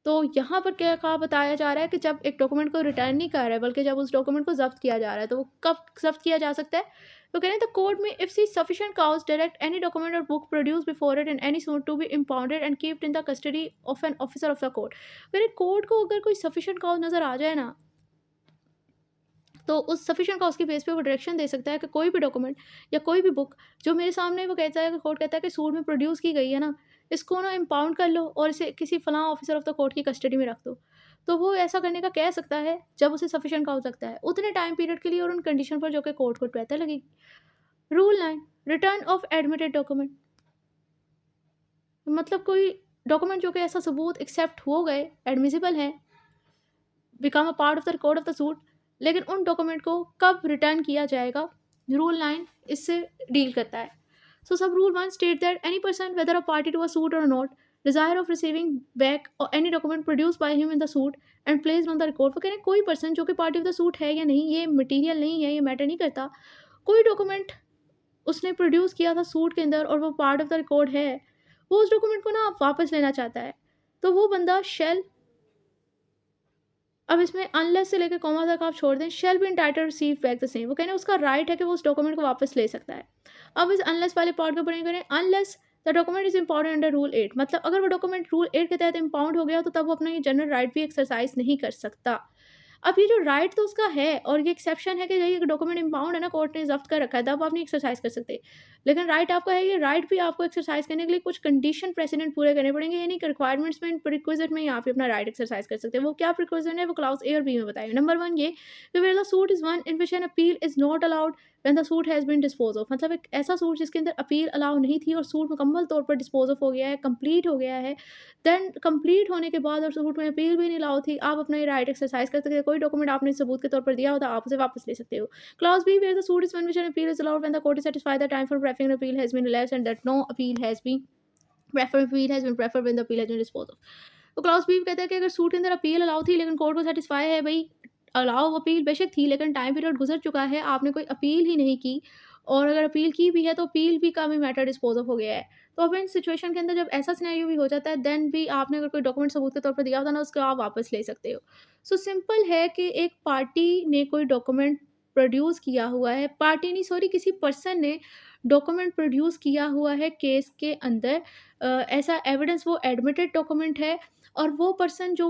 तो यहाँ पर क्या कहा बताया जा रहा है कि जब एक डॉक्यूमेंट को रिटर्न नहीं कर रहा है, बल्कि जब उस डॉक्यूमेंट को ज़ब्त किया जा रहा है, तो वो कब ज़ब्त किया जा सकता है? तो कह रहे हैं the court may if see sufficient cause direct any document or book produce before it in any suit to be impounded and kept in the custody of an officer of the court. मेरे कोर्ट को अगर कोई सफिशिएंट काउज नज़र आ जाए ना, तो उस सफिशिएंट काउज़ के बेस पे वो डायरेक्शन दे सकता है कि कोई भी डॉक्यूमेंट या कोई भी बुक जो मेरे सामने वो कहता है कि कोर्ट कहता है कि सूट में प्रोड्यूस की गई है ना, इसको ना इम्पाउंड कर लो और इसे किसी फलां ऑफिसर ऑफ द कोर्ट की कस्टडी में रख दो। तो वो ऐसा करने का कह सकता है जब उसे सफिशिएंट काउज़ लगता है, उतने टाइम पीरियड के लिए और उन कंडीशन पर जो कि कोर्ट को बेहतर लगेगी। Rule 9 return of admitted document. मतलब कोई डॉक्यूमेंट जो कि ऐसा सबूत एक्सेप्ट हो गए, एडमिसिबल हैं, become a part of the record of the suit, लेकिन उन डॉक्यूमेंट को कब रिटर्न किया जाएगा, रूल 9 इससे डील करता है। So sub rule 1 state that any person whether a party to a suit or not desire of receiving back or any document produce by him in the suit and placed on the record. वो कह रहे हैं कोई पर्सन जो कि पार्टी ऑफ द सूट है या नहीं, ये मटीरियल नहीं है, ये मैटर नहीं करता। कोई डॉक्यूमेंट उसने प्रोड्यूस किया था सूट के अंदर और वो पार्ट ऑफ द रिकॉर्ड है, वो उस डॉक्यूमेंट को ना वापस लेना चाहता है, तो वो बंदा शेल, अब इसमें अनलेस से लेकर कॉमा तक आप छोड़ दें, shall be entitled receive back the same, वो कह रहे हैं उसका राइट है कि वो उस डॉक्यूमेंट को वापस ले सकता है। अब इस अनलेस वाले पार्ट को पढ़ें करें, unless the document is important under rule 8, मतलब अगर वो डॉक्यूमेंट रूल 8 के तहत इंपाउंड हो गया तो तब वो अपना ये जनरल राइट भी एक्सरसाइज नहीं कर सकता। अब ये जो राइट तो उसका है और ये एक्सेप्शन है कि ये डॉक्यूमेंट इंपाउंड है ना, कोर्ट ने जब्त कर रखा है, तब आप नहीं एक्सरसाइज कर सकते। लेकिन राइट आपका है, ये राइट भी आपको एक्सरसाइज करने के लिए कुछ कंडीशन प्रेसिडेंट पूरे करने पड़ेंगे, यानी कि रिक्वायरमेंट्स में प्रिक्विजिट में यहाँ पे अपना राइट एक्सरसाइज कर सकते हैं। वो क्या प्रिक्विजिट है, वो क्लाउज ए और बी में बताइए। नंबर 1 ये कि where the suit is one in which an appeal is not allowed when the suit has been dispose of, मतलब एक ऐसा सूट जिसके अंदर अपील अलाउ नहीं थी और सूट मुकम्मल तौर पर डिस्पोज ऑफ हो गया है, कंप्लीट हो गया है। देन कंप्लीट होने के बाद और सूट में अपील भी नहीं अलाउ थी, आप अपना ये राइट एक्सरसाइज कर सकते हैं। कोई डॉक्यूमेंट आपने सबूत के तौर पर दिया होता, आप उसे वापस ले सकते हो। Clause B, where the suit is one which an appeal is allowed when the court is satisfied the time for preferring appeal has been elapsed and that no appeal has been preferred when the appeal has been disposed of। तो क्लॉज बी कहता है कि अगर सूट के अंदर अपील अलाउ थी लेकिन कोर्ट को सेटिस्फाई है भाई, अलाउ अपील बेशक थी लेकिन टाइम पीरियड गुजर चुका है, आपने कोई अपील ही नहीं की, और अगर अपील की भी है तो अपील भी का भी मैटर डिस्पोज ऑफ हो गया है। तो अब इन सिचुएशन के अंदर जब ऐसा सिनेरियो भी हो जाता है, देन भी आपने अगर कोई डॉक्यूमेंट सबूत के तौर पर दिया होता ना, उसको आप वापस ले सकते हो। सो सिंपल है कि एक पार्टी ने कोई डॉक्यूमेंट प्रोड्यूस किया हुआ है, पार्टी नहीं सॉरी किसी पर्सन ने डॉक्यूमेंट प्रोड्यूस किया हुआ है केस के अंदर, ऐसा एविडेंस वो एडमिटेड डॉक्यूमेंट है, और वो पर्सन जो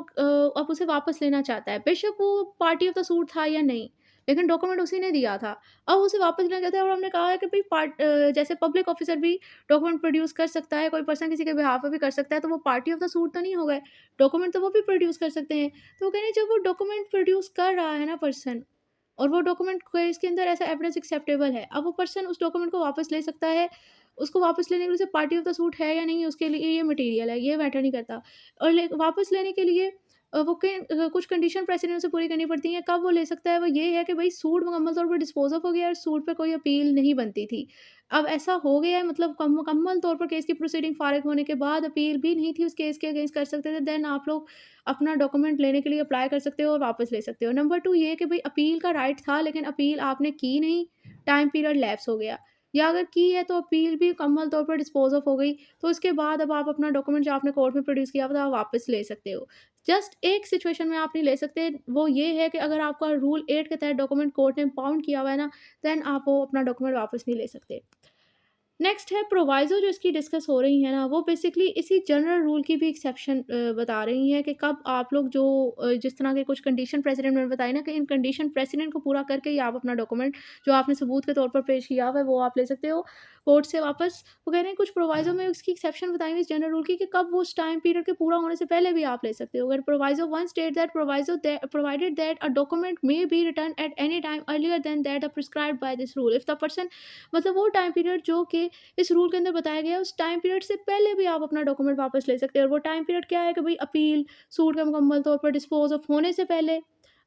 अब उसे वापस लेना चाहता है, बेशक वो पार्टी ऑफ द सूट था या नहीं, लेकिन डॉक्यूमेंट उसी ने दिया था। अब उसे वापस लेना चाहता है, और हमने कहा है कि भई जैसे पब्लिक ऑफिसर भी डॉक्यूमेंट प्रोड्यूस कर सकता है, कोई पर्सन किसी के बिहाफ़ पे भी कर सकता है, तो वो पार्टी ऑफ द सूट तो नहीं हो गए, डॉक्यूमेंट तो वो भी प्रोड्यूस कर सकते हैं। तो वो कह रहे हैं जब वो डॉक्यूमेंट प्रोड्यूस कर रहा है ना पर्सन, और वो डॉक्यूमेंट केस के अंदर ऐसा एविडेंस एक्सेप्टेबल है, अब वो पर्सन उस डॉक्यूमेंट को वापस ले सकता है। उसको वापस लेने के लिए उसे पार्टी ऑफ द सूट है या नहीं, उसके लिए ये मटेरियल है, ये मैटर नहीं करता। और वापस लेने के लिए कुछ कंडीशन प्रेसिडेंट उसे पूरी करनी पड़ती हैं। कब वो ले सकता है, वो ये है कि भई सूट मुकम्मल तौर पर डिस्पोज़ ऑफ हो गया है और सूट पे कोई अपील नहीं बनती थी। अब ऐसा हो गया है, मतलब मुकम्मल तौर पर केस की प्रोसीडिंग फ़ारिग होने के बाद अपील भी नहीं थी उस केस के अगेंस्ट कर सकते थे, देन आप लोग अपना डॉक्यूमेंट लेने के लिए अप्लाई कर सकते हो और वापस ले सकते हो। नंबर 2 ये कि भई अपील का राइट था लेकिन अपील आपने की नहीं, टाइम पीरियड लैप्स हो गया। या अगर की है तो अपील भी मुकम्मल तौर पर डिस्पोज़ ऑफ हो गई, तो इसके बाद अब आप अपना डॉक्यूमेंट जो आपने कोर्ट में प्रोड्यूस किया था, आप वापस ले सकते हो। जस्ट एक सिचुएशन में आप नहीं ले सकते, वो ये है कि अगर आपका रूल 8 के तहत डॉक्यूमेंट कोर्ट ने इम्पाउंड किया हुआ है ना, देन आप वो अपना डॉक्यूमेंट वापस नहीं ले सकते। नेक्स्ट है प्रोवाइज़ो, जो इसकी डिस्कस हो रही है ना, वो बेसिकली इसी जनरल रूल की भी एक्सेप्शन बता रही हैं कि कब आप लोग जो जिस तरह के कुछ कंडीशन प्रेसिडेंट मैंने बताई ना, कि इन कंडीशन प्रेसिडेंट को पूरा करके ही आप अपना डॉक्यूमेंट जो आपने सबूत के तौर पर पेश किया हुआ है वो आप ले सकते हो कोर्ट से वापस। वो कह रहे हैं कुछ प्रोवाइज़ो में उसकी एक्सेप्शन बताई हुई इस जनरल रूल की, कि कब वो उस टाइम पीरियड के पूरा होने से पहले भी आप ले सकते हो। अगर proviso one state that provided that a document may be return at any time earlier than that prescribed by this rule if the person, मतलब वो टाइम पीरियड जो कि इस रूल के अंदर बताया गया है, उस टाइम पीरियड से पहले भी आप अपना डॉक्यूमेंट वापस ले सकते हैं। और वो टाइम पीरियड क्या है कि भई अपील सूट का मुकम्मल तौर पर डिस्पोज़ ऑफ होने से पहले,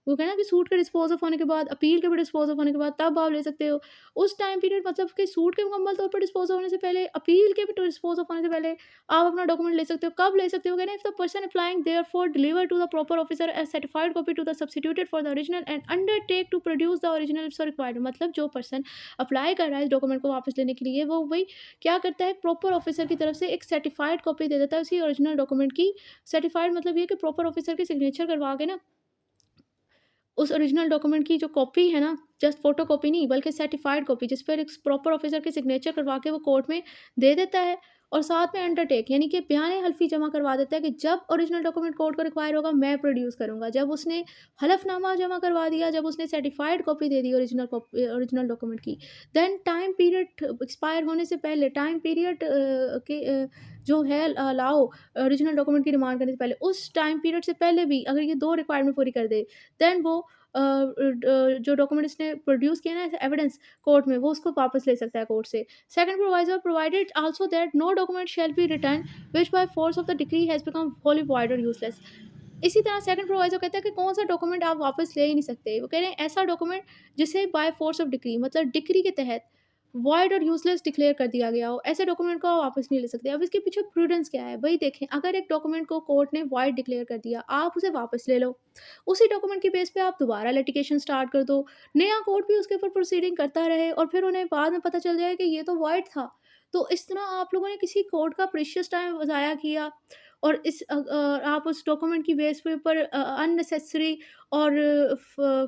वो कहना कि सूट के डिस्पोज़ ऑफ होने के बाद, अपील के भी डिस्पोज़ ऑफ होने के बाद तब आप ले सकते हो। उस टाइम पीरियड मतलब कि सूट के मुकम्मल तौर पर डिस्पोज़ होने से पहले, अपील के भी डिस्पोज़ ऑफ होने से पहले आप अपना डॉक्यूमेंट ले सकते हो। कब ले सकते हो, कह रहे हैं if the person applying therefor deliver to the proper officer a certified copy to the substituted for the original and undertake to produce the original if so required, मतलब जो पर्सन अप्लाई कर रहा है इस डॉक्यूमेंट को वापस लेने के लिए, वो वही क्या करता है, प्रॉपर ऑफिसर की तरफ से एक सर्टिफाइड कॉपी दे देता है उसी ओरिजिनल डॉक्यूमेंट की। सर्टिफाइड मतलब ये कि प्रॉपर ऑफिसर के सिग्नेचर करवा के ना, उस ओरिजिनल डॉक्यूमेंट की जो कॉपी है ना, जस्ट फोटोकॉपी नहीं बल्कि सर्टिफाइड कॉपी, जिस पर एक प्रॉपर ऑफिसर के सिग्नेचर करवा के वो कोर्ट में दे देता है। और साथ में अंडरटेक यानी कि बयान हल्फी जमा करवा देता है कि जब ओरिजिनल डॉक्यूमेंट कोर्ट को रिक्वायर होगा मैं प्रोड्यूस करूँगा। जब उसने हलफनामा जमा करवा दिया, जब उसने certified copy they the original document की, देन टाइम पीरियड एक्सपायर होने से पहले, टाइम पीरियड जो है अलाउ ओरिजिनल डॉक्यूमेंट की डिमांड करने से पहले, उस टाइम पीरियड से पहले भी अगर ये 2 रिक्वायरमेंट पूरी कर दे, देन वो जो डॉक्यूमेंट इसने प्रोड्यूस किया ना एज़ एविडेंस कोर्ट में, वो उसको वापस ले सकता है कोर्ट से। Second proviso provided also that no document shall be return which by force of the decree has become wholly void or useless. इसी तरह सेकंड प्रोविज़ो कहता है कि कौन-सा डॉक्यूमेंट आप वापस ले ही नहीं सकते। वो कह रहे हैं ऐसा डॉक्यूमेंट जिसे बाय फोर्स ऑफ डिक्री, मतलब डिक्री के तहत वॉइड और यूज़लेस डिक्लेयर कर दिया गया हो, ऐसे डॉक्यूमेंट को आप वापस नहीं ले सकते। अब इसके पीछे प्रूडेंस क्या है? भई देखें, अगर एक डॉक्यूमेंट को कोर्ट ने वॉइड डिक्लेयर कर दिया, आप उसे वापस ले लो। उसी डॉक्यूमेंट के बेस पे आप दोबारा लिटिगेशन स्टार्ट कर दो। नया कोर्ट भी उसके ऊपर प्रोसीडिंग करता रहे और फिर उन्हें बाद में पता चल जाए कि ये तो वॉइड था। तो इस तरह आप लोगों ने किसी कोर्ट का प्रीशियस टाइम ज़ाया किया और आप उस डॉक्यूमेंट की बेस पे ऊपर अननेसेसरी और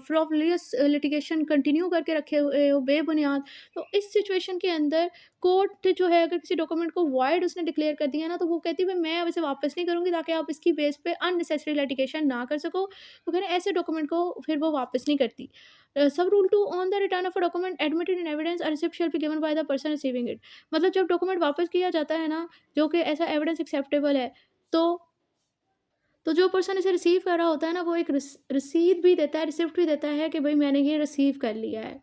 फ्रॉवलियस लिटिगेशन कंटिन्यू करके रखे हुए हो बेबुनियाद। तो इस सिचुएशन के अंदर कोर्ट जो है, अगर किसी डॉक्यूमेंट को वॉइड उसने डिक्लेयर कर दिया ना, तो वो कहती है भाई मैं अब इसे वापस नहीं करूँगी, ताकि आप इसकी बेस पे अननेसेसरी लिटिगेशन ना कर सको। तो कहते हैं ऐसे डॉक्यूमेंट को फिर वो वापस नहीं करती। सब rule 2 on the return of a document admitted in evidence a receipt shall be given by the person receiving it. मतलब जब डॉक्यूमेंट वापस किया जाता है ना, जो कि ऐसा एविडेंस एक्सेप्टेबल है, तो जो पर्सन इसे रिसीव कर रहा होता है ना, वो एक रिसीट भी देता है, रिसिप्ट भी देता है कि भई मैंने ये रिसीव कर लिया है।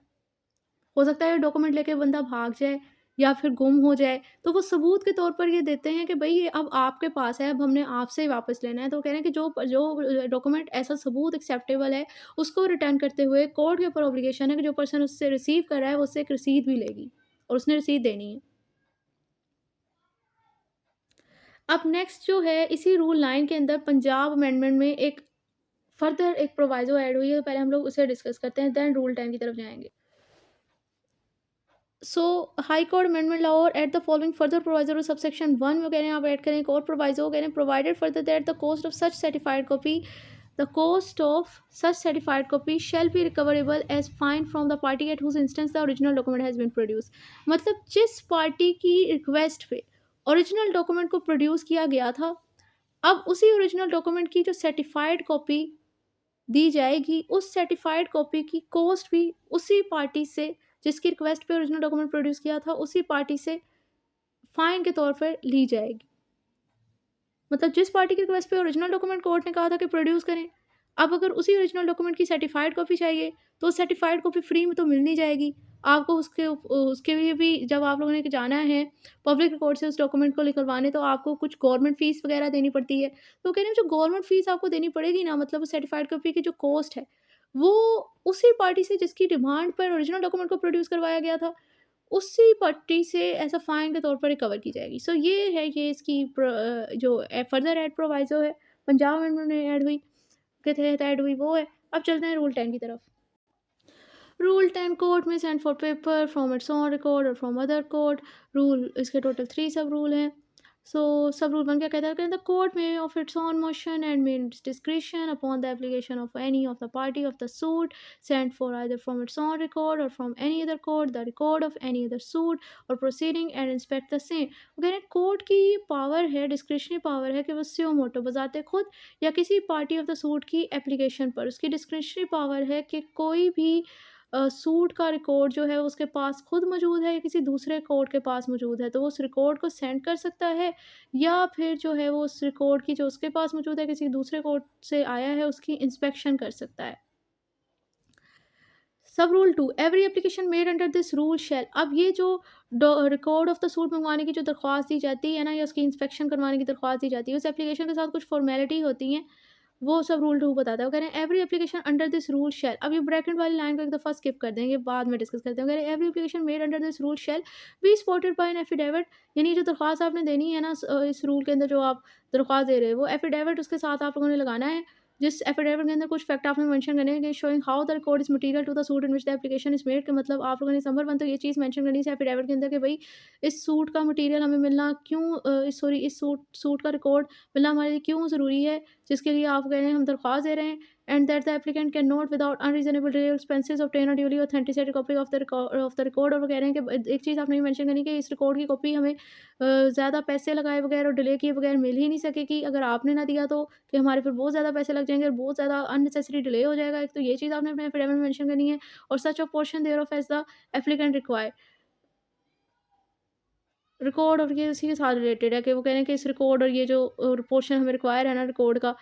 हो सकता है डॉक्यूमेंट लेके बंदा भाग जाए या फिर गुम हो जाए, तो वो सबूत के तौर पर ये देते हैं कि भई ये अब आपके पास है, अब हमने आपसे ही वापस लेना है। तो वो कह रहे हैं कि जो डॉक्यूमेंट एज़ अ सबूत एक्सेप्टेबल है, उसको रिटर्न करते हुए कोर्ट के ऊपर ऑब्लिगेशन है कि जो पर्सन उससे रिसीव कर रहा है, वो उससे एक रसीद भी लेगी और उसने रसीद देनी है। अब नेक्स्ट जो है, इसी रूल 9 के अंदर पंजाब अमेंडमेंट में एक फर्दर एक प्रोविज़ो ऐड हुई है, तो पहले हम लोग उसे डिस्कस करते हैं, देन रूल 10 की तरफ जाएँगे। सो हाई कोर्ट अमेंडमेंट लॉ और at the following further proviso subsection 1 में कह रहे हैं आप ऐड करें एक और प्रोविज़ो, कह रहे हैं provided further that the cost of such certified copy the cost of such certified copy shall be recoverable as fine from the party at whose instance the original document has been produce. मतलब जिस पार्टी की रिक्वेस्ट पे ओरिजिनल डॉक्यूमेंट को प्रोड्यूस किया गया था, अब उसी ओरिजिनल डॉक्यूमेंट की जो सर्टिफाइड कॉपी दी जाएगी, उस सर्टिफाइड कॉपी की कॉस्ट भी उसी पार्टी से जिसकी रिक्वेस्ट पे ओरिजिनल डॉक्यूमेंट प्रोड्यूस किया था, उसी पार्टी से फाइन के तौर पर ली जाएगी। मतलब जिस पार्टी की रिक्वेस्ट पे ओरिजिनल डॉक्यूमेंट कोर्ट ने कहा था कि प्रोड्यूस करें, अब अगर उसी ओरिजिनल डॉक्यूमेंट की सर्टिफाइड कॉपी चाहिए, तो सर्टिफाइड कॉपी फ्री में तो मिल नहीं जाएगी। आपको उसके लिए भी जब आप लोगों ने जाना है पब्लिक रिकॉर्ड से उस डॉक्यूमेंट को निकलवाने, तो आपको कुछ गवर्नमेंट फ़ीस वगैरह देनी पड़ती है। तो कह रहे हैं जो गवर्नमेंट फ़ीस आपको देनी पड़ेगी ना, मतलब उस सर्टिफाइड कॉपी की जो कॉस्ट है, वो उसी पार्टी से जिसकी डिमांड पर ओरिजिनल डॉक्यूमेंट को प्रोड्यूस करवाया गया था, उसी पट्टी से एज़ अ फाइन के तौर पर रिकवर की जाएगी। सो ये है, ये इसकी जो फर्दर एड प्रोवाइज़ो है, पंजाब अमेंडमेंट में ऐड हुई के तहत ऐड हुई वो है। अब चलते हैं रूल 10 की तरफ। रूल 10 कोर्ट में send for paper from its own record or from other court. Rule इसके टोटल 3 सब रूल हैं। सो सब रूल 1 क्या कहता है, the court may of its own motion and may in its discretion upon the application of any of the party of the suit send for either from its own record or from any other court the record of any other suit or proceeding and inspect the same. वो कह रहे हैं कोर्ट की पावर है, डिस्क्रिशनरी पावर है कि वो स्यो मोटो बजाते खुद या किसी पार्टी ऑफ द सूट की एप्लीकेशन पर उसकी डिस्क्रिशनरी पावर है कि कोई भी सूट का रिकॉर्ड जो है उसके पास खुद मौजूद है या किसी दूसरे कोर्ट के पास मौजूद है, तो वो उस रिकॉर्ड को सेंड कर सकता है या फिर जो है वो उस रिकॉर्ड की जो उसके पास मौजूद है किसी दूसरे कोर्ट से आया है उसकी इंस्पेक्शन कर सकता है। Sub rule 2 every application made under this rule shall. अब ये जो रिकॉर्ड ऑफ द सूट मंगवाने की जो दरख्वास्त दी जाती है ना, या उसकी इंस्पेक्शन करवाने की दरख्वास्त दी जाती है, उस एप्लीकेशन के साथ कुछ फॉर्मेलिटी होती हैं, वो सब रूल 2 बताता है। वो कह रहे हैं every application under this rule shall. अब ये ब्रैकेट वाली लाइन को एक दफ़ा स्किप कर देंगे, बाद में डिस्कस करते हैं। वो कह रहे हैं every application made under this rule shall be supported by an affidavit. यानी जो दरख्वास्त आपने देनी है ना, इस रूल के अंदर जो आप दरख्वास्त दे रहे हो, वो एफिडेविट उसके साथ आप लोगों ने लगाना है, जिस एफिडेविट के अंदर कुछ फैक्ट आपने मेंशन करने हैं कि showing how the record is material to the suit in which the application is made. के मतलब आप लोगों ने नंबर 1 तो ये चीज़ मेंशन करनी है एफिडेविट के अंदर कि भई इस सूट का मटेरियल हमें मिलना क्यों इस सूट का रिकॉर्ड मिलना हमारे लिए क्यों ज़रूरी है, जिसके लिए आप कह रहे हैं हम दरख्वास्त दे रहे हैं। And that the applicant can not without unreasonable delay और expenses obtain a duly authenticated copy of the record. और वो कह रहे हैं कि एक चीज़ आपने ये मेंशन करनी कि इस रिकॉर्ड की कॉपी हमें ज़्यादा पैसे लगाए बगैर और डिले किए बगैर मिल ही नहीं सकेगी। अगर आपने ना दिया तो कि हमारे फिर बहुत ज़्यादा पैसे लग जाएँगे और बहुत ज़्यादा अननेसेसरी डिले हो जाएगा। एक तो ये चीज़ आपने अपने एफिडेविट में मेंशन करनी है और such of portion thereof as the applicant require. Record और ये उसी के साथ रिलेटेड है कि वो कह रहे हैं कि इस रिकॉर्ड और ये जो पोर्शन हमें रिक्वायर है ना रिकॉर्ड का,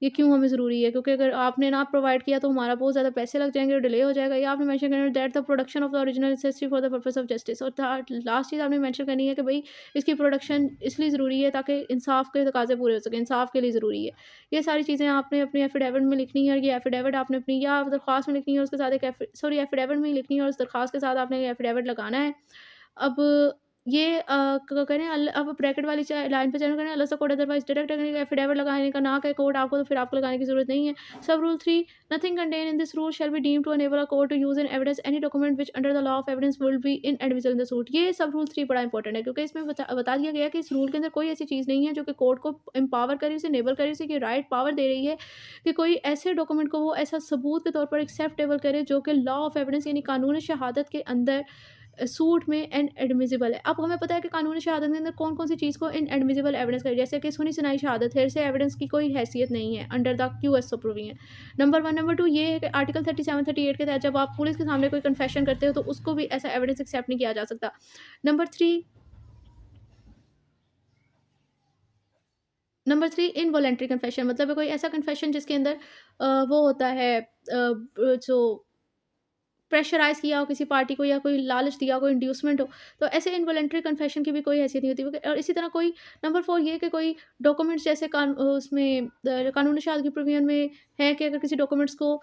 ये क्यों हमें ज़रूरी है? क्योंकि अगर आपने ना प्रोवाइड किया तो हमारा बहुत ज़्यादा पैसे लग जाएँगे और डिले हो जाएगा, या आपने मेंशन करना है that the production of the original necessary for the purpose of justice, और थर्ड लास्ट चीज़ आपने मेंशन करनी है कि भई इसकी प्रोडक्शन इसलिए ज़रूरी है ताकि इंसाफ़ के तकाज़े पूरे हो सकें, इंसाफ़ के लिए ज़रूरी है। ये सारी चीज़ें आपने अपनी एफ़िडेविट में लिखनी है, और ये एफ़िडेविट आपने अपनी या दरख़्वास्त में लिखनी है, उसके साथ एक एफ़िडेविट में ही लिखनी है, और उस दरख़्वास्त के साथ आपने ये एफ़िडेविट लगाना है। अब ये क करें अब ब्रैकेट वाली लाइन पे चलें, करें unless the court otherwise direct अगर एफिडेविट लगाने का ना कहे कोर्ट आपको, तो फिर आपको लगाने की ज़रूरत नहीं है। Sub rule 3, nothing contained in this rule shall be deemed to enable a court to use in evidence any document which under the law of evidence will be inadmissible in the suit. ये सब रूल 3 बड़ा इंपॉर्टेंट है, क्योंकि इसमें बता दिया गया है कि इस रूल के अंदर कोई ऐसी चीज़ नहीं है जो कि कोर्ट को एम्पावर करे, उसे इनेबल करे, उसे ये राइट पावर दे रही है कि कोई ऐसे डॉक्यूमेंट को वो ऐसा सबूत के तौर पर एक्सेप्टेबल करे जो कि लॉ ऑफ एविडेंस यानी कानून शहादत के अंदर सूट में इनएडमिसिबल है। अब हमें पता है कि कानूनी शहादत के अंदर कौन-कौन सी चीज़ को इनएडमिसिबल एविडेंस करें, जैसे कि सुनी-सुनाई शहादत है, इससे एविडेंस की कोई हैसियत नहीं है under the QS of provision. Number 1, number 2 ये है कि आर्टिकल 37, 38 के तहत जब आप पुलिस के सामने कोई कन्फेशन करते हो, तो उसको भी ऐसा एविडेंस एक्सेप्ट नहीं किया जा सकता। नंबर 3 नंबर 3 इनवॉलंटरी कन्फेशन, मतलब है कोई ऐसा कन्फेशन जिसके अंदर वो होता है जो प्रेशराइज़ किया हो किसी पार्टी को, या कोई लालच दिया हो, कोई इंड्यूसमेंट हो, तो ऐसे इनवॉलंटरी कन्फेशन की भी कोई हैसियत नहीं होती। और इसी तरह कोई नंबर 4 ये है कि कोई डॉक्यूमेंट्स जैसे उसमें कानूनी शहादत की प्रोविज़न में है कि अगर किसी डॉक्यूमेंट्स को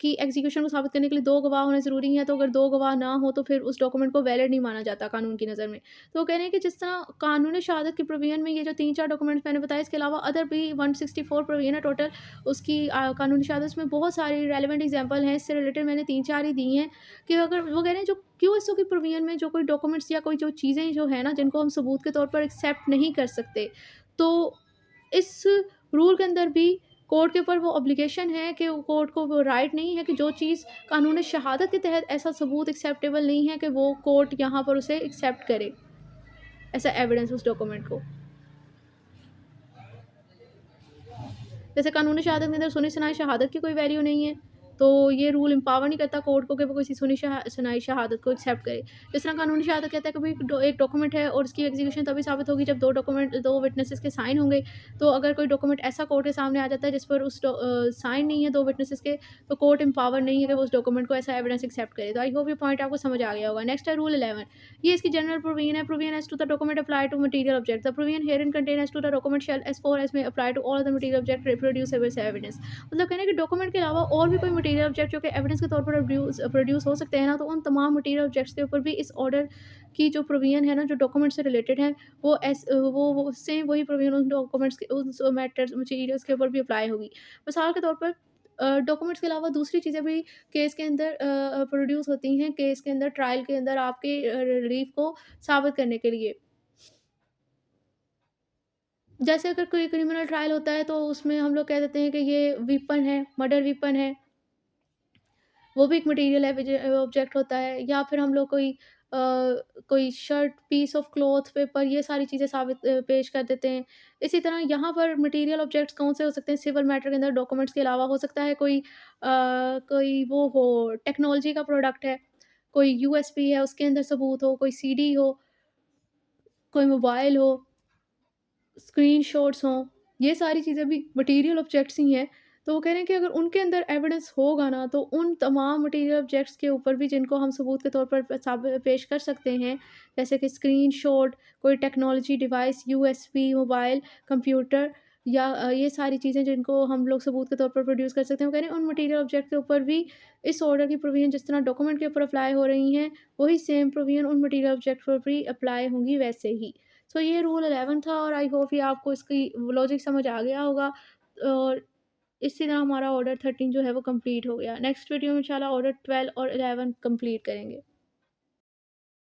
की एग्जीक्यूशन को साबित करने के लिए 2 गवाह होने ज़रूरी हैं, तो अगर 2 गवाह ना हो तो फिर उस डॉक्यूमेंट को वैलिड नहीं माना जाता कानून की नज़र में। तो वो कह रहे हैं कि जिस तरह कानूनी शहादत की प्रोविज़न में ये जो 3-4 डॉक्यूमेंट्स मैंने बताए, इसके अलावा अदर भी 164 प्रोविज़न है टोटल उसकी कानूनी शहादत में बहुत सारी रेलेवेंट एग्ज़ाम्पल हैं, इससे रिलेटेड मैंने 3-4 ही दी हैं। कि अगर वो कह रहे हैं जो क्यूएसओ की प्रोविज़न में जो कोई डॉक्यूमेंट्स या कोई जो चीज़ें जो है ना, जिनको हम सबूत के तौर पर एक्सेप्ट नहीं कर सकते, तो इस रूल के अंदर भी कोर्ट के ऊपर वो ऑब्लिगेशन है कि कोर्ट को वो राइट नहीं है कि जो चीज़ कानून शहादत के तहत ऐसा सबूत एक्सेप्टेबल नहीं है कि वो कोर्ट यहाँ पर उसे एक्सेप्ट करे, ऐसा एविडेंस उस डॉक्यूमेंट को। जैसे कानूनी शहादत के अंदर सुनी-सुनाई शहादत की कोई वैल्यू नहीं है, तो ये रूल एम्पावर नहीं करता कोर्ट को कि वो किसी सुनाई शहादत को एक्सेप्ट करे। जिस तरह कानूनी शहादत कहता है कि भई एक डॉक्यूमेंट है और उसकी एग्जीक्यूशन तभी साबित होगी जब 2 विटनेसेस के साइन होंगे। तो अगर कोई डॉक्यूमेंट ऐसा कोर्ट के सामने आ जाता है जिस पर साइन नहीं है 2 विटनेसेस के, तो कोर्ट एम्पावर नहीं है कि वो उस डॉक्यूमेंट को ऐसा एविडेंस एक्सेप्ट करे। तो आई होप ये पॉइंट आपको समझ आ गया होगा। नेक्स्ट है रूल 11, ये इसकी जनरल प्रोविजन है। Provision as to the document apply to material object. The provision herein contain as to the document shall as far as may apply to all other material object reproducible as evidence. मतलब कहना है कि डॉक्यूमेंट के अलावा और भी कोई मटीरियल ऑब्जेक्ट जो कि एविडेंस के तौर पर प्रोड्यूस हो सकते हैं ना, तो उन तमाम मटीरियल ऑब्जेक्ट्स के ऊपर भी इस ऑर्डर की जो प्रोविजन है ना, जो डॉक्यूमेंट से रिलेटेड है, वो सेम वही प्रोविजन उन डॉक्यूमेंट्स के उस मैटर्स मटीरियल्स के ऊपर भी अप्लाई होगी। मिसाल के तौर पर डॉक्यूमेंट्स के अलावा दूसरी चीज़ें भी केस के अंदर प्रोड्यूस होती हैं, केस के अंदर ट्रायल के अंदर आपके रिलीफ को साबित करने के लिए। जैसे अगर कोई क्रिमिनल ट्रायल होता है, तो उसमें हम लोग कह देते हैं कि ये वेपन है, मर्डर वेपन है, वो भी एक मटेरियल है, ऑब्जेक्ट होता है। या फिर हम लोग कोई shirt, piece of cloth, paper, ये सारी चीज़ें पेश कर देते हैं। इसी तरह यहाँ पर मटेरियल ऑब्जेक्ट्स कौन से हो सकते हैं सिविल मैटर के अंदर डॉक्यूमेंट्स के अलावा? हो सकता है कोई वो हो, टेक्नोलॉजी का प्रोडक्ट है, कोई यूएसबी है उसके अंदर सबूत हो, कोई सीडी हो, कोई मोबाइल हो, स्क्रीनशॉट्स हों, ये सारी चीज़ें भी मटीरियल ऑब्जेक्ट्स ही हैं। तो वो कह रहे हैं कि अगर उनके अंदर एविडेंस होगा ना, तो उन तमाम मटीरियल ऑब्जेक्ट्स के ऊपर भी जिनको हम सबूत के तौर पर पेश कर सकते हैं, जैसे कि स्क्रीनशॉट, कोई technology device, USB, mobile, computer, या ये सारी चीज़ें जिनको हम लोग सबूत के तौर पर प्रोड्यूस कर सकते हैं। वो कह रहे हैं उन मटीरियल ऑब्जेक्ट के ऊपर भी इस ऑर्डर की प्रोविज़न जिस तरह डॉक्यूमेंट के ऊपर अप्लाई हो रही हैं, वही सेम प्रोविज़न उन मटीरियल ऑब्जेक्ट पर भी अप्लाई होंगी वैसे ही। सो ये रूल 11 था, और आई होप ये आपको इसकी लॉजिक समझ आ गया होगा। और इसी तरह हमारा ऑर्डर 13 जो है वो कंप्लीट हो गया। नेक्स्ट वीडियो में इंशाल्लाह ऑर्डर 12 और 11 कंप्लीट करेंगे।